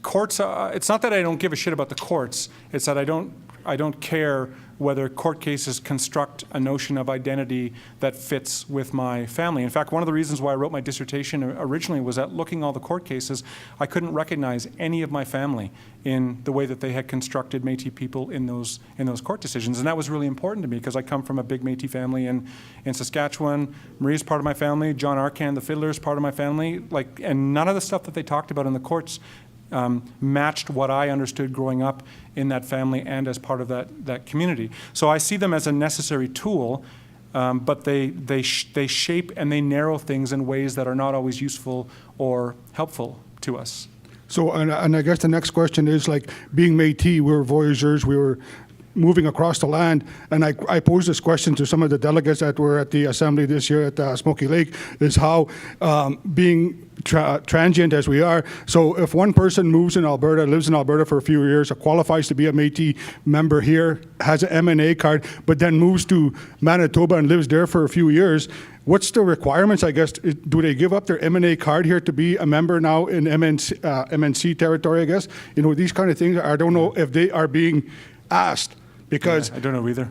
Courts, it's not that I don't give a shit about the courts, it's that I don't care whether court cases construct a notion of identity that fits with my family. In fact, one of the reasons why I wrote my dissertation originally was that looking at all the court cases, I couldn't recognize any of my family in the way that they had constructed Métis people in those court decisions. And that was really important to me because I come from a big Métis family in Saskatchewan. Marie's part of my family. John Arcan, the fiddler, is part of my family. And none of the stuff that they talked about in the courts matched what I understood growing up in that family and as part of that community. So I see them as a necessary tool, but they shape and they narrow things in ways that are not always useful or helpful to us. So, and I guess the next question is, like, being Métis, we were voyageurs, we were moving across the land, and I posed this question to some of the delegates that were at the assembly this year at Smoky Lake, is how being transient as we are, so if one person moves in Alberta, lives in Alberta for a few years, qualifies to be a Métis member here, has an MNA card, but then moves to Manitoba and lives there for a few years, what's the requirements, I guess? Do they give up their MNA card here to be a member now in MNC territory, I guess? You know, these kind of things, I don't know if they are being asked. Because I don't know either.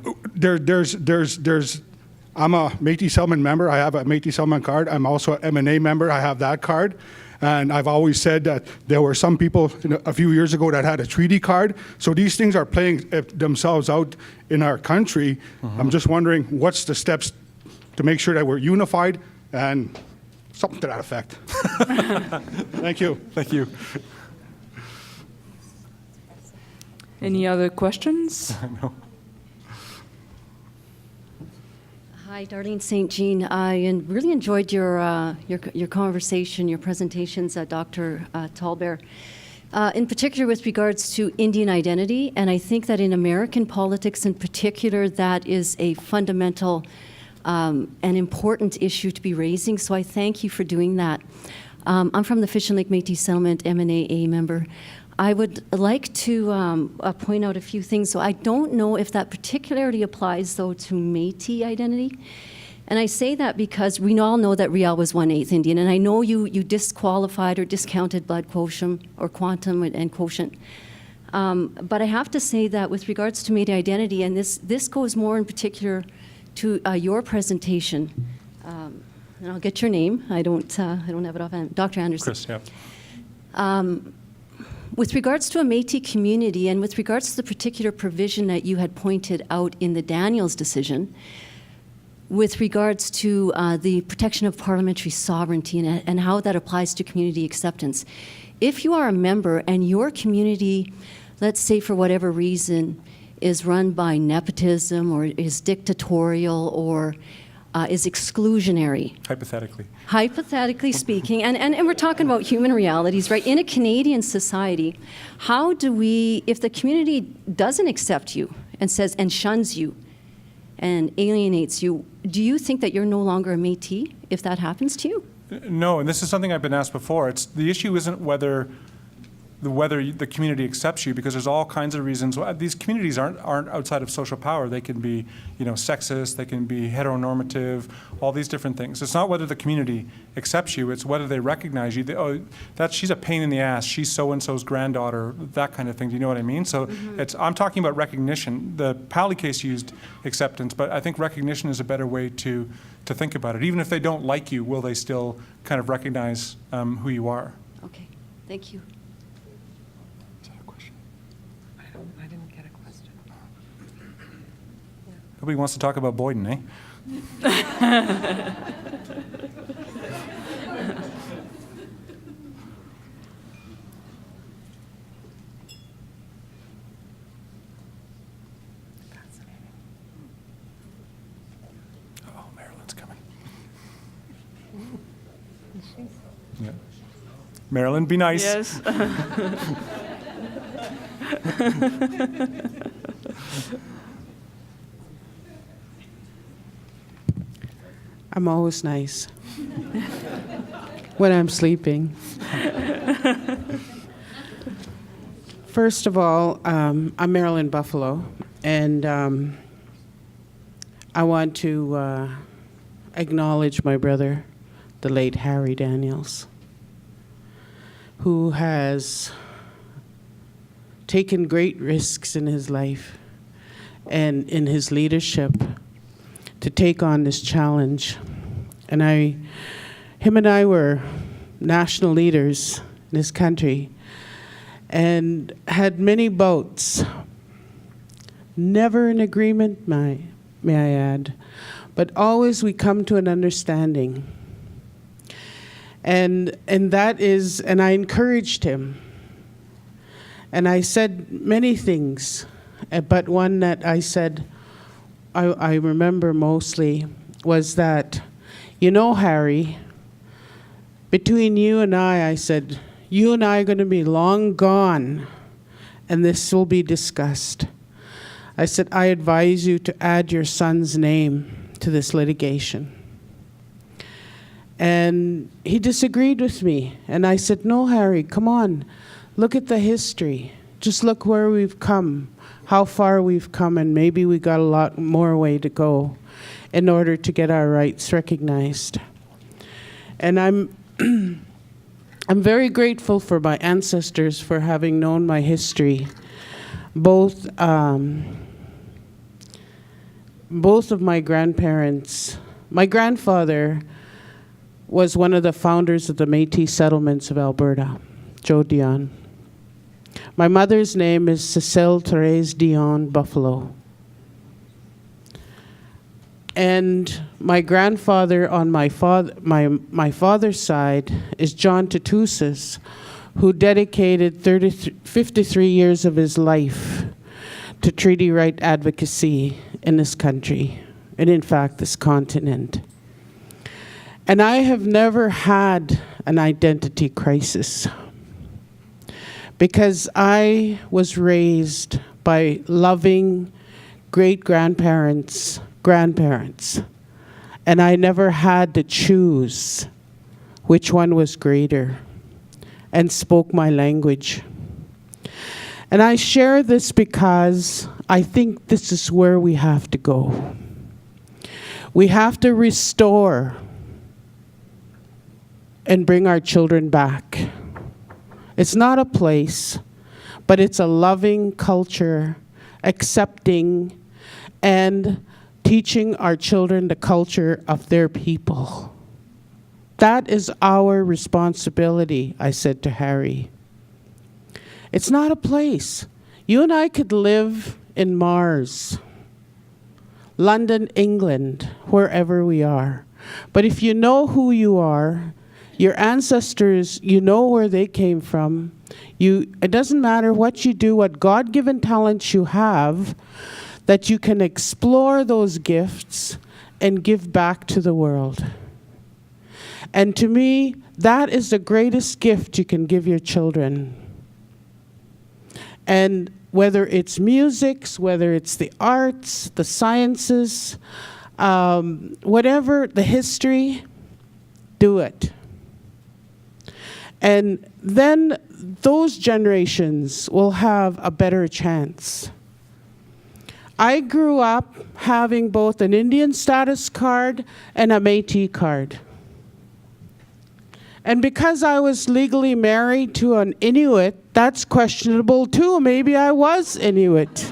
I'm a Métis Settlement member. I have a Métis Settlement card. I'm also an MNA member. I have that card. And I've always said that there were some people a few years ago that had a treaty card. So these things are playing themselves out in our country. I'm just wondering what's the steps to make sure that we're unified and something to that effect. Thank you. Thank you. Any other questions? No. Hi, Darlene St. Jean. I really enjoyed your conversation, your presentations, Dr. Tallbear, in particular with regards to Indian identity. And I think that in American politics in particular, that is a fundamental and important issue to be raising. So I thank you for doing that. I'm from the Fish and Lake Métis Settlement, MNAA member. I would like to point out a few things. So I don't know if that particularly applies, though, to Métis identity. And I say that because we all know that Riel was 1/8 Indian. And I know you disqualified or discounted blood quotient or quantum and quotient. But I have to say that with regards to Métis identity, and this goes more in particular to your presentation, and I'll get your name. I don't have it offhand. Dr. Andersen. Chris, yeah. With regards to a Métis community and with regards to the particular provision that you had pointed out in the Daniels decision, with regards to the protection of parliamentary sovereignty and how that applies to community acceptance, if you are a member and your community, let's say for whatever reason, is run by nepotism or is dictatorial or is exclusionary. Hypothetically speaking, and we're talking about human realities, right? In a Canadian society, how do we, if the community doesn't accept you and says, and shuns you and alienates you, do you think that you're no longer a Métis if that happens to you? No, and this is something I've been asked before. The issue isn't whether the community accepts you, because there's all kinds of reasons. These communities aren't outside of social power. They can be, sexist. They can be heteronormative. All these different things. It's not whether the community accepts you. It's whether they recognize you. She's a pain in the ass. She's so and so's granddaughter. That kind of thing. Do you know what I mean? So I'm talking about recognition. The Pally case used acceptance, but I think recognition is a better way to think about it. Even if they don't like you, will they still kind of recognize who you are? Okay. Thank you. Nobody wants to talk about Boyden, eh? Oh, Marilyn's coming. Yeah. Marilyn, be nice. Yes. I'm always nice when I'm sleeping. First of all, I'm Marilyn Buffalo, and I want to acknowledge my brother, the late Harry Daniels, who has taken great risks in his life and in his leadership to take on this challenge. And him and I were national leaders in this country and had many bouts. Never in agreement, may I add, but always we come to an understanding. And that is, and I encouraged him. And I said many things, but one that I said, I remember mostly, was that, you know, Harry, between you and I said, you and I are going to be long gone, and this will be discussed. I said, I advise you to add your son's name to this litigation. And he disagreed with me. And I said, no, Harry, come on. Look at the history. Just look where we've come, how far we've come, and maybe we got a lot more way to go in order to get our rights recognized. And I'm very grateful for my ancestors for having known my history. Both of my grandparents, my grandfather was one of the founders of the Métis settlements of Alberta, Joe Dion. My mother's name is Cecile Therese Dion Buffalo. And my grandfather on my father's side is John Tatusis, who dedicated 53 years of his life to treaty right advocacy in this country, and in fact, this continent. And I have never had an identity crisis because I was raised by loving great-grandparents, grandparents, and I never had to choose which one was greater and spoke my language. And I share this because I think this is where we have to go. We have to restore and bring our children back. It's not a place, but it's a loving culture, accepting and teaching our children the culture of their people. That is our responsibility, I said to Harry. It's not a place. You and I could live in Mars, London, England, wherever we are. But if you know who you are, your ancestors, you know where they came from. It doesn't matter what you do, what God-given talents you have, that you can explore those gifts and give back to the world. And to me, that is the greatest gift you can give your children. And whether it's music, whether it's the arts, the sciences, whatever, the history, do it. And then those generations will have a better chance. I grew up having both an Indian status card and a Métis card. And because I was legally married to an Inuit, that's questionable too. Maybe I was Inuit.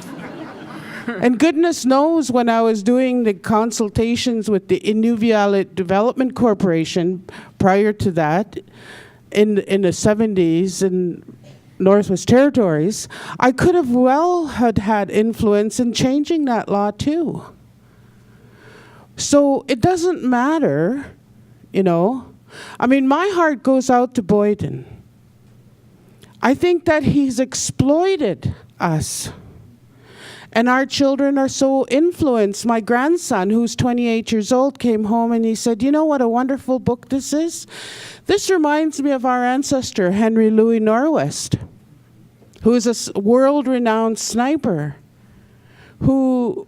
And goodness knows when I was doing the consultations with the Inuvialuit Development Corporation prior to that, in the 70s in Northwest Territories, I could have well had influence in changing that law too. So it doesn't matter, you know. I mean, my heart goes out to Boyden. I think that he's exploited us. And our children are so influenced. My grandson, who's 28 years old, came home and he said, you know what a wonderful book this is? This reminds me of our ancestor, Henry Louis Norwest, who is a world-renowned sniper, who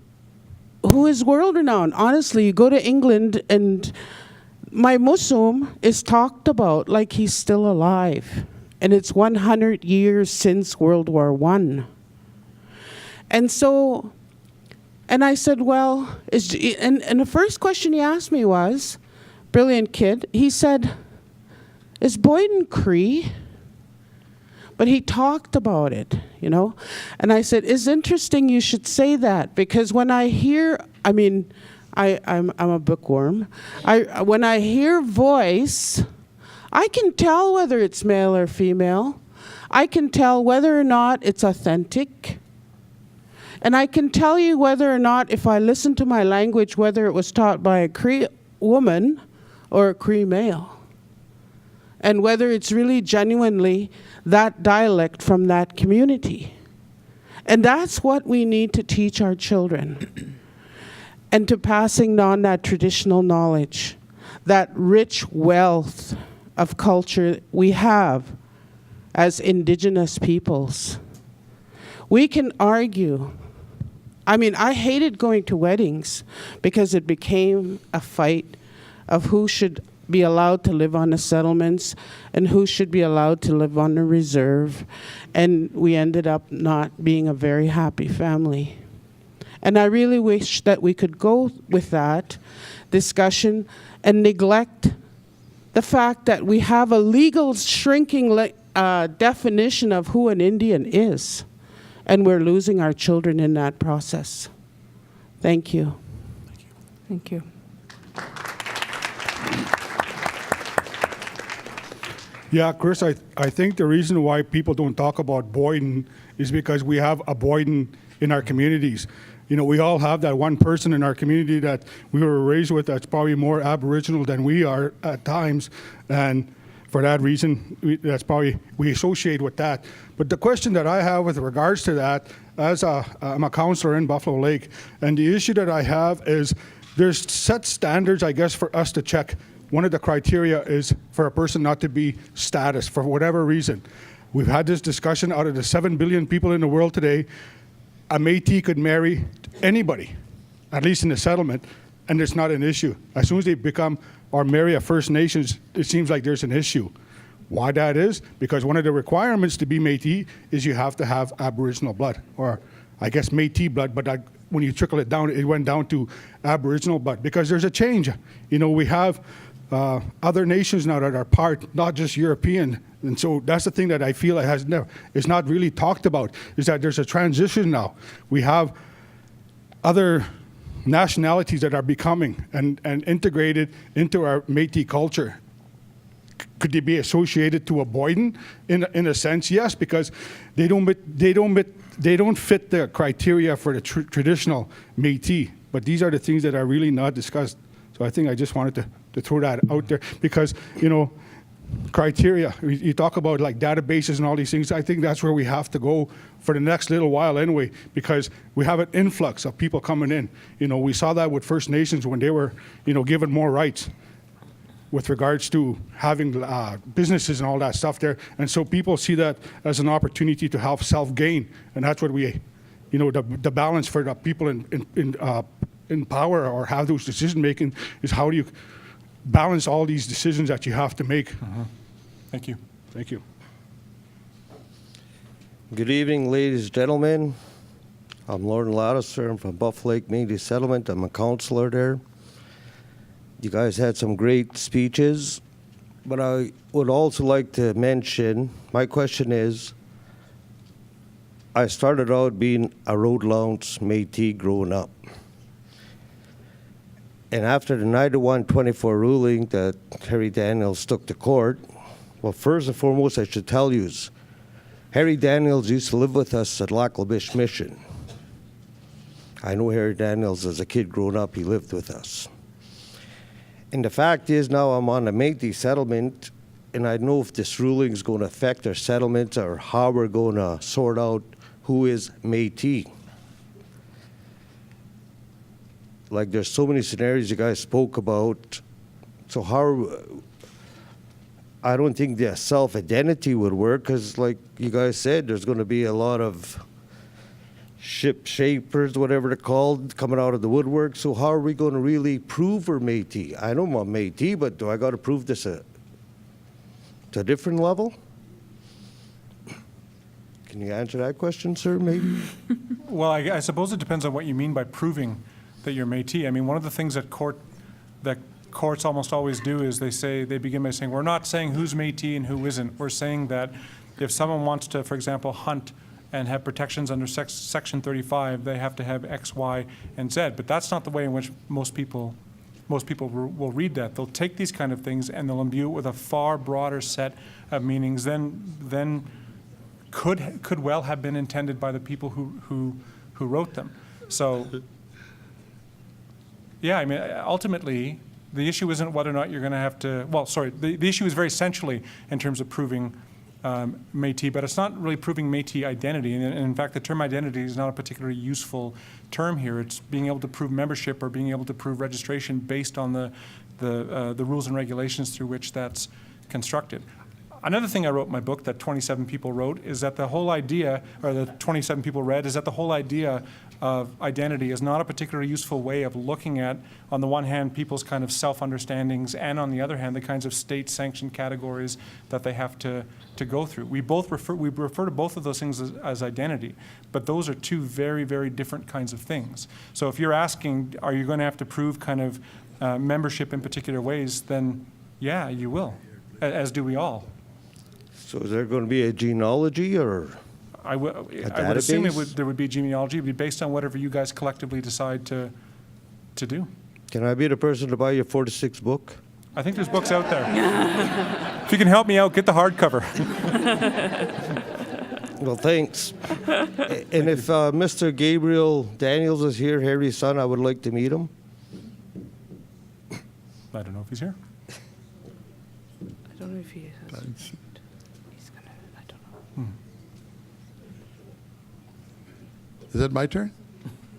is world-renowned. Honestly, you go to England and my Muslim is talked about like he's still alive. And it's 100 years since World War I. And so, And I said, well, and the first question he asked me was, brilliant kid, he said, is Boyden Cree? But he talked about it, you know? And I said, it's interesting you should say that, because when I hear, I mean, I'm a bookworm. When I hear voice, I can tell whether it's male or female. I can tell whether or not it's authentic. And I can tell you whether or not, if I listen to my language, whether it was taught by a Cree woman or a Cree male. And whether it's really genuinely that dialect from that community. And that's what we need to teach our children. And to passing on that traditional knowledge, that rich wealth of culture we have as Indigenous peoples. We can argue. I mean, I hated going to weddings because it became a fight of who should be allowed to live on the settlements and who should be allowed to live on the reserve. And we ended up not being a very happy family. And I really wish that we could go with that discussion and neglect the fact that we have a legal shrinking definition of who an Indian is. And we're losing our children in that process. Thank you. Thank you. Yeah, Chris, I think the reason why people don't talk about Boyden is because we have a Boyden in our communities. You know, we all have that one person in our community that we were raised with that's probably more Aboriginal than we are at times. And for that reason, we associate with that. But the question that I have with regards to that, I'm a counselor in Buffalo Lake, and the issue that I have is there's set standards, I guess, for us to check. One of the criteria is for a person not to be status for whatever reason. We've had this discussion. Out of the 7 billion people in the world today, a Métis could marry anybody, at least in the settlement, and it's not an issue. As soon as they become or marry a First Nations, it seems like there's an issue. Why that is? Because one of the requirements to be Métis is you have to have Aboriginal blood, or I guess Métis blood, but when you trickle it down, it went down to Aboriginal blood, because there's a change. You know, we have other nations now that are part, not just European. And so that's the thing that I feel is not really talked about, is that there's a transition now. We have other nationalities that are becoming and integrated into our Métis culture. Could they be associated to a Boyden in a sense? Yes, because they don't fit the criteria for the traditional Métis. But these are the things that are really not discussed. So I think I just wanted to throw that out there, because, you know, criteria, you talk about like databases and all these things. I think that's where we have to go for the next little while anyway, because we have an influx of people coming in. You know, we saw that with First Nations when they were, you know, given more rights with regards to having businesses and all that stuff there. And so people see that as an opportunity to have self-gain. And that's what we, you know, the balance for the people in power or have those decision-making is how do you balance all these decisions that you have to make. Thank you. Thank you. Good evening, ladies and gentlemen. I'm Lauren Lattiser. I'm from Buffalo Lake Community Settlement. I'm a counselor there. You guys had some great speeches, but I would also like to mention, my question is, I started out being a road lounge Métis growing up. And after the 91-24 ruling that Harry Daniels took to court, well, first and foremost, I should tell you, Harry Daniels used to live with us at Lacklebish Mission. I know Harry Daniels as a kid growing up, he lived with us. And the fact is now I'm on a Métis settlement, and I know if this ruling is going to affect our settlements or how we're going to sort out who is Métis. Like, there's so many scenarios you guys spoke about. So how, I don't think the self-identity would work, because like you guys said, there's going to be a lot of ship shapers, whatever they're called, coming out of the woodwork. So how are we going to really prove we're Métis? I know I'm Métis, but do I got to prove this to a different level? Can you answer that question, sir, maybe? Well, I suppose it depends on what you mean by proving that you're Métis. I mean, one of the things that courts almost always do is they begin by saying, we're not saying who's Métis and who isn't. We're saying that if someone wants to, for example, hunt and have protections under Section 35, they have to have X, Y, and Z. But that's not the way in which most people will read that. They'll take these kind of things and they'll imbue it with a far broader set of meanings than could well have been intended by the people who wrote them. So, yeah, I mean, ultimately, the issue isn't whether or not you're going to have to, well, sorry, the issue is very essentially in terms of proving Métis, but it's not really proving Métis identity. And in fact, the term identity is not a particularly useful term here. It's being able to prove membership or being able to prove registration based on the rules and regulations through which that's constructed. Another thing I wrote in my book that 27 people wrote is that the whole idea, or the 27 people read, is that the whole idea of identity is not a particularly useful way of looking at, on the one hand, people's kind of self-understandings, and on the other hand, the kinds of state-sanctioned categories that they have to go through. We refer to both of those things as identity, but those are two very, very different kinds of things. So if you're asking, are you going to have to prove kind of membership in particular ways, then yeah, you will, as do we all. So is there going to be a genealogy or I would assume there would be genealogy. It would be based on whatever you guys collectively decide to do. Can I be the person to buy your 4-6 book? I think there's books out there. If you can help me out, get the hardcover. Well, thanks. And if Mr. Gabriel Daniels is here, Harry's son, I would like to meet him. I don't know if he's here. I don't know if he has. He's gonna, I don't know. Is it my turn?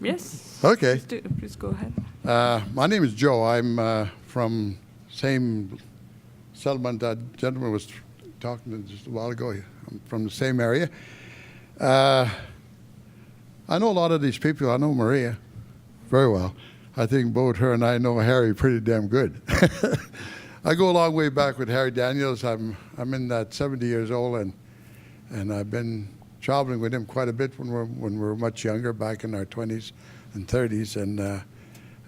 Yes. Okay. Please go ahead. My name is Joe. I'm from same settlement that gentleman was talking to just a while ago. I'm from the same area. I know a lot of these people. I know Maria very well. I think both her and I know Harry pretty damn good. I go a long way back with Harry Daniels. I'm in that 70 years old, and I've been traveling with him quite a bit when we were much younger, back in our 20s and 30s. And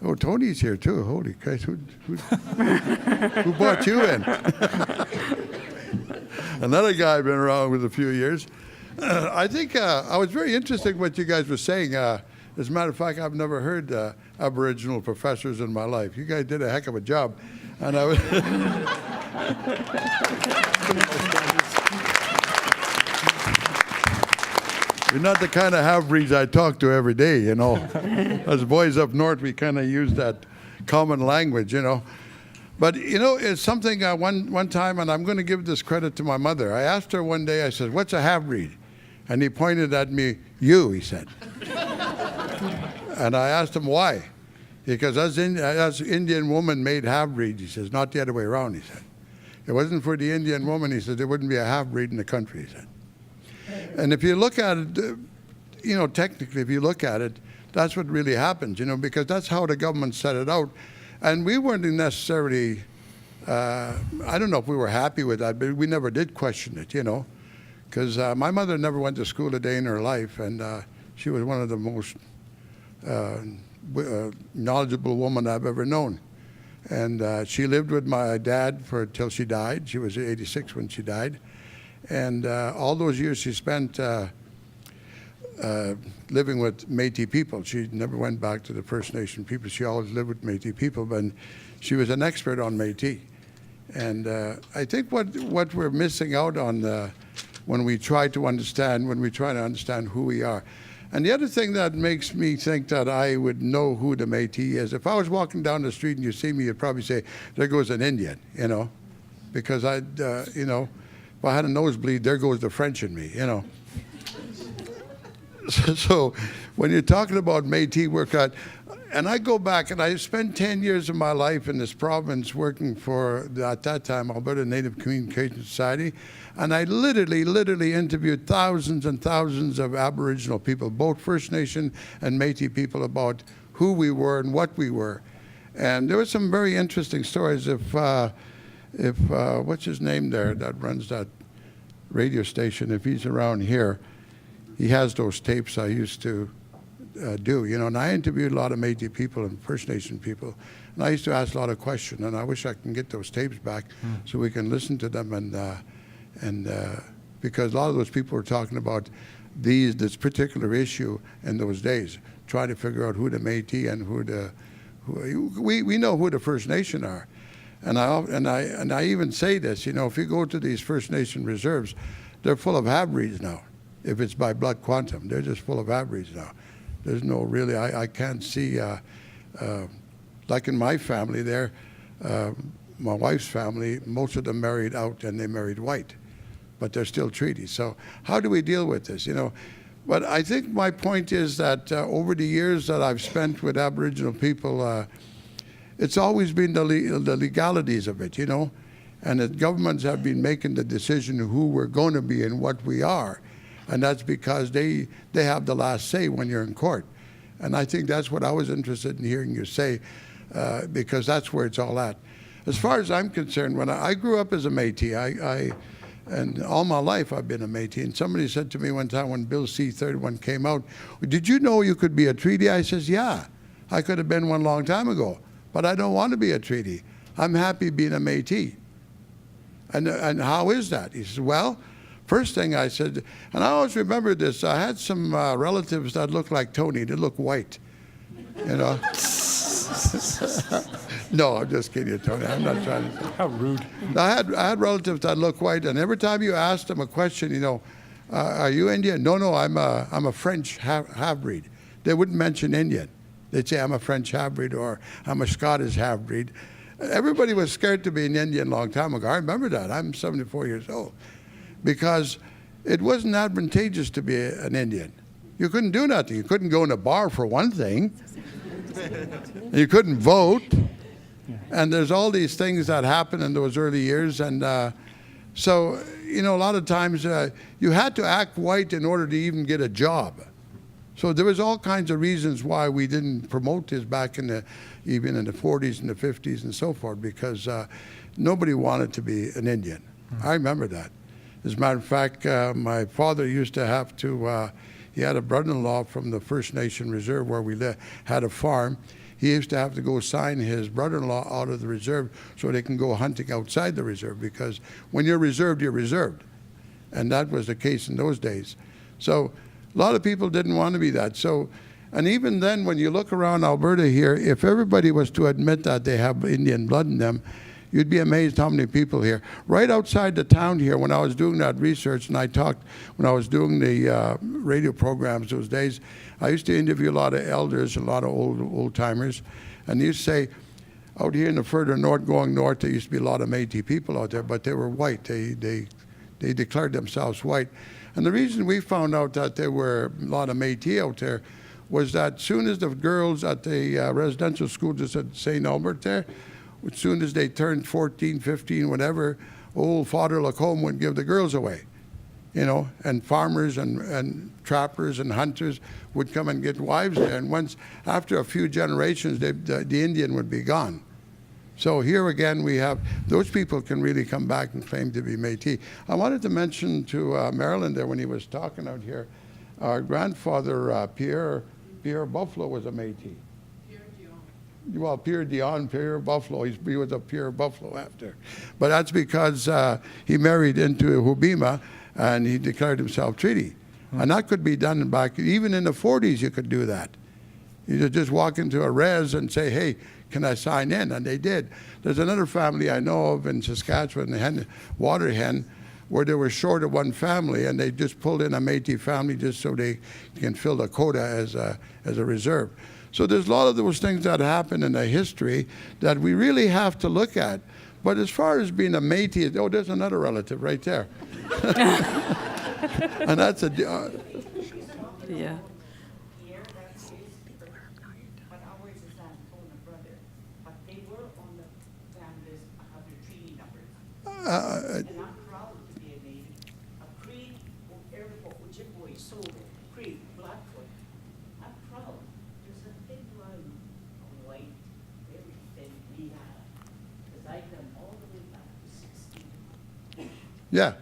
oh, Tony's here too. Holy Christ, who brought you in? Another guy I've been around with a few years. I think I was very interested in what you guys were saying. As a matter of fact, I've never heard Aboriginal professors in my life. You guys did a heck of a job. And I was You're not the kind of half-breeds I talk to every day, you know. As boys up north, we kind of use that common language, you know. But, you know, it's something one time, and I'm going to give this credit to my mother. I asked her one day, I said, what's a half-breed? And he pointed at me, you, he said. And I asked him why. Because as Indian woman made half-breed, he says, not the other way around, he said. It wasn't for the Indian woman, he said, there wouldn't be a half-breed in the country, he said. And if you look at it, you know, technically, if you look at it, that's what really happens, you know, because that's how the government set it out. And we weren't necessarily, I don't know if we were happy with that, but we never did question it, you know. Because my mother never went to school a day in her life, and she was one of the most knowledgeable women I've ever known. And she lived with my dad till she died. She was 86 when she died. And all those years she spent living with Métis people. She never went back to the First Nation people. She always lived with Métis people, but she was an expert on Métis. And I think what we're missing out on when we try to understand who we are. And the other thing that makes me think that I would know who the Métis is, if I was walking down the street and you see me, you'd probably say, there goes an Indian, you know, because you know, if I had a nosebleed, there goes the French in me, you know. So when you're talking about Métis work, and I go back and I spent 10 years of my life in this province working for, at that time, Alberta Native Communication Society, and I literally interviewed thousands and thousands of Aboriginal people, both First Nation and Métis people, about who we were and what we were. And there were some very interesting stories. If what's his name there that runs that radio station, if he's around here, he has those tapes I used to do, you know, and I interviewed a lot of Métis people and First Nation people, and I used to ask a lot of questions, and I wish I can get those tapes back so we can listen to them, and because a lot of those people were talking about this particular issue in those days, trying to figure out who the Métis and we know who the First Nation are, and I even say this, you know, if you go to these First Nation reserves, they're full of half-breeds now. If it's by blood quantum, they're just full of half-breeds now. There's no really, I can't see, like in my family there, my wife's family, most of them married out and they married white, but they're still treaties. So how do we deal with this, you know? But I think my point is that over the years that I've spent with Aboriginal people, it's always been the legalities of it, you know? And the governments have been making the decision of who we're going to be and what we are. And that's because they have the last say when you're in court. And I think that's what I was interested in hearing you say, because that's where it's all at. As far as I'm concerned, when I grew up as a Métis, and all my life I've been a Métis. And somebody said to me one time when Bill C-31 came out, did you know you could be a treaty? I says, yeah, I could have been one long time ago, but I don't want to be a treaty. I'm happy being a Métis. And how is that? He says, well, first thing I said, and I always remember this, I had some relatives that looked like Tony, they look white, you know. No, I'm just kidding you, Tony, I'm not trying to. How rude. I had relatives that look white, and every time you asked them a question, you know, are you Indian? No, I'm a French half-breed. They wouldn't mention Indian. They'd say I'm a French half-breed or I'm a Scottish half-breed. Everybody was scared to be an Indian a long time ago. I remember that. I'm 74 years old. Because it wasn't advantageous to be an Indian. You couldn't do nothing. You couldn't go in a bar for one thing. You couldn't vote. And there's all these things that happened in those early years. And so, you know, a lot of times you had to act white in order to even get a job. So there was all kinds of reasons why we didn't promote this back even in the 40s and the 50s and so forth, because nobody wanted to be an Indian. I remember that. As a matter of fact, my father used to have to, he had a brother-in-law from the First Nation Reserve where we had a farm. He used to have to go sign his brother-in-law out of the reserve so they can go hunting outside the reserve, because when you're reserved, you're reserved. And that was the case in those days. So a lot of people didn't want to be that. So, and even then, when you look around Alberta here, if everybody was to admit that they have Indian blood in them, you'd be amazed how many people here. Right outside the town here, when I was doing that research, and I talked, when I was doing the radio programs those days, I used to interview a lot of elders, a lot of old-timers, and they used to say, out here in the further north, going north, there used to be a lot of Métis people out there, but they were white. They declared themselves white. And the reason we found out that there were a lot of Métis out there was that soon as the girls at the residential school just at St. Albert there, as soon as they turned 14, 15, whatever, old Father Lacombe would give the girls away, you know, and farmers and trappers and hunters would come and get wives there. And once, after a few generations, the Indian would be gone. So here again, we have, those people can really come back and claim to be Métis. I wanted to mention to Marilyn there when he was talking out here, our grandfather, Pierre Buffalo was a Métis. Well, Pierre Dion, Pierre Buffalo, he was a Pierre Buffalo after. But that's because he married into Hubima and he declared himself treaty. And that could be done back, even in the 40s you could do that. You could just walk into a res and say, hey, can I sign in? And they did. There's another family I know of in Saskatchewan, Water Hen, where they were short of one family and they just pulled in a Métis family just so they can fill the quota as a reserve. So there's a lot of those things that happen in the history that we really have to look at. But as far as being a Métis, oh, there's another relative right there. And that's a... yeah. And I'm proud to be a Native. A Cree, whatever, Ojibwe, Solo, Cree, Blackfoot. I'm proud. There's a big line of white, everything we have. Because I come all the way back to 16. Yeah.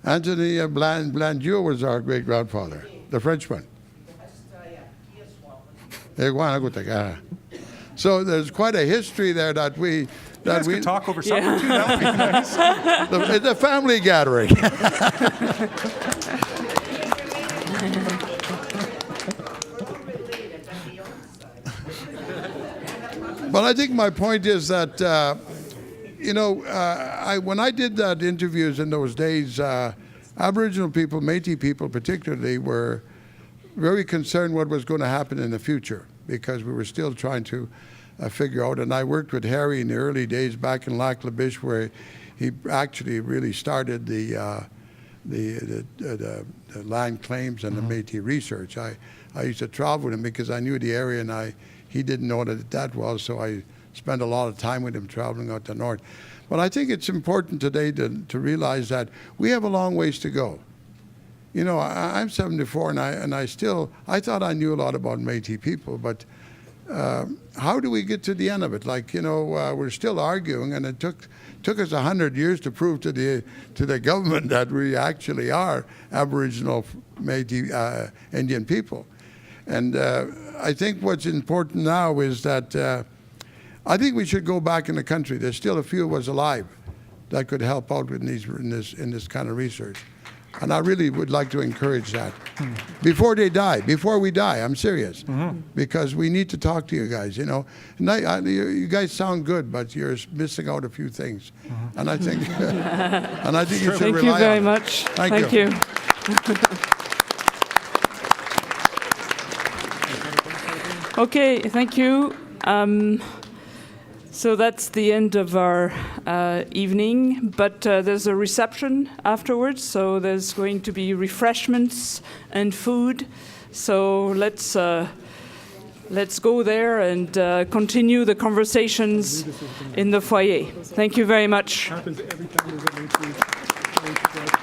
Anthony Blandieu was our great-grandfather. The French one. So there's quite a history there that we... You guys could talk over supper too. That would be nice. It's a family gathering. But I think my point is that, when I did that interviews in those days, Aboriginal people, Métis people particularly, were very concerned what was going to happen in the future, because we were still trying to figure out. And I worked with Harry in the early days back in Lac La Biche, where he actually really started the land claims and the Métis research. I used to travel with him because I knew the area, and he didn't know that well, so I spent a lot of time with him traveling out the north. But I think it's important today to realize that we have a long ways to go. I'm 74, and I thought I knew a lot about Métis people, but how do we get to the end of it? We're still arguing, and it took us 100 years to prove to the government that we actually are Aboriginal Métis Indian people. And I think what's important now is that I think we should go back in the country. There's still a few of us alive that could help out in this kind of research. And I really would like to encourage that. Before we die, I'm serious. Because we need to talk to you guys, And you guys sound good, but you're missing out a few things. And I think, you should Thank rely you very on much. it. Thank you. Okay, thank you. So that's the end of our evening, but there's a reception afterwards, so there's going to be refreshments and food. So let's go there and continue the conversations in the foyer. Thank you very much. Happens every time there's a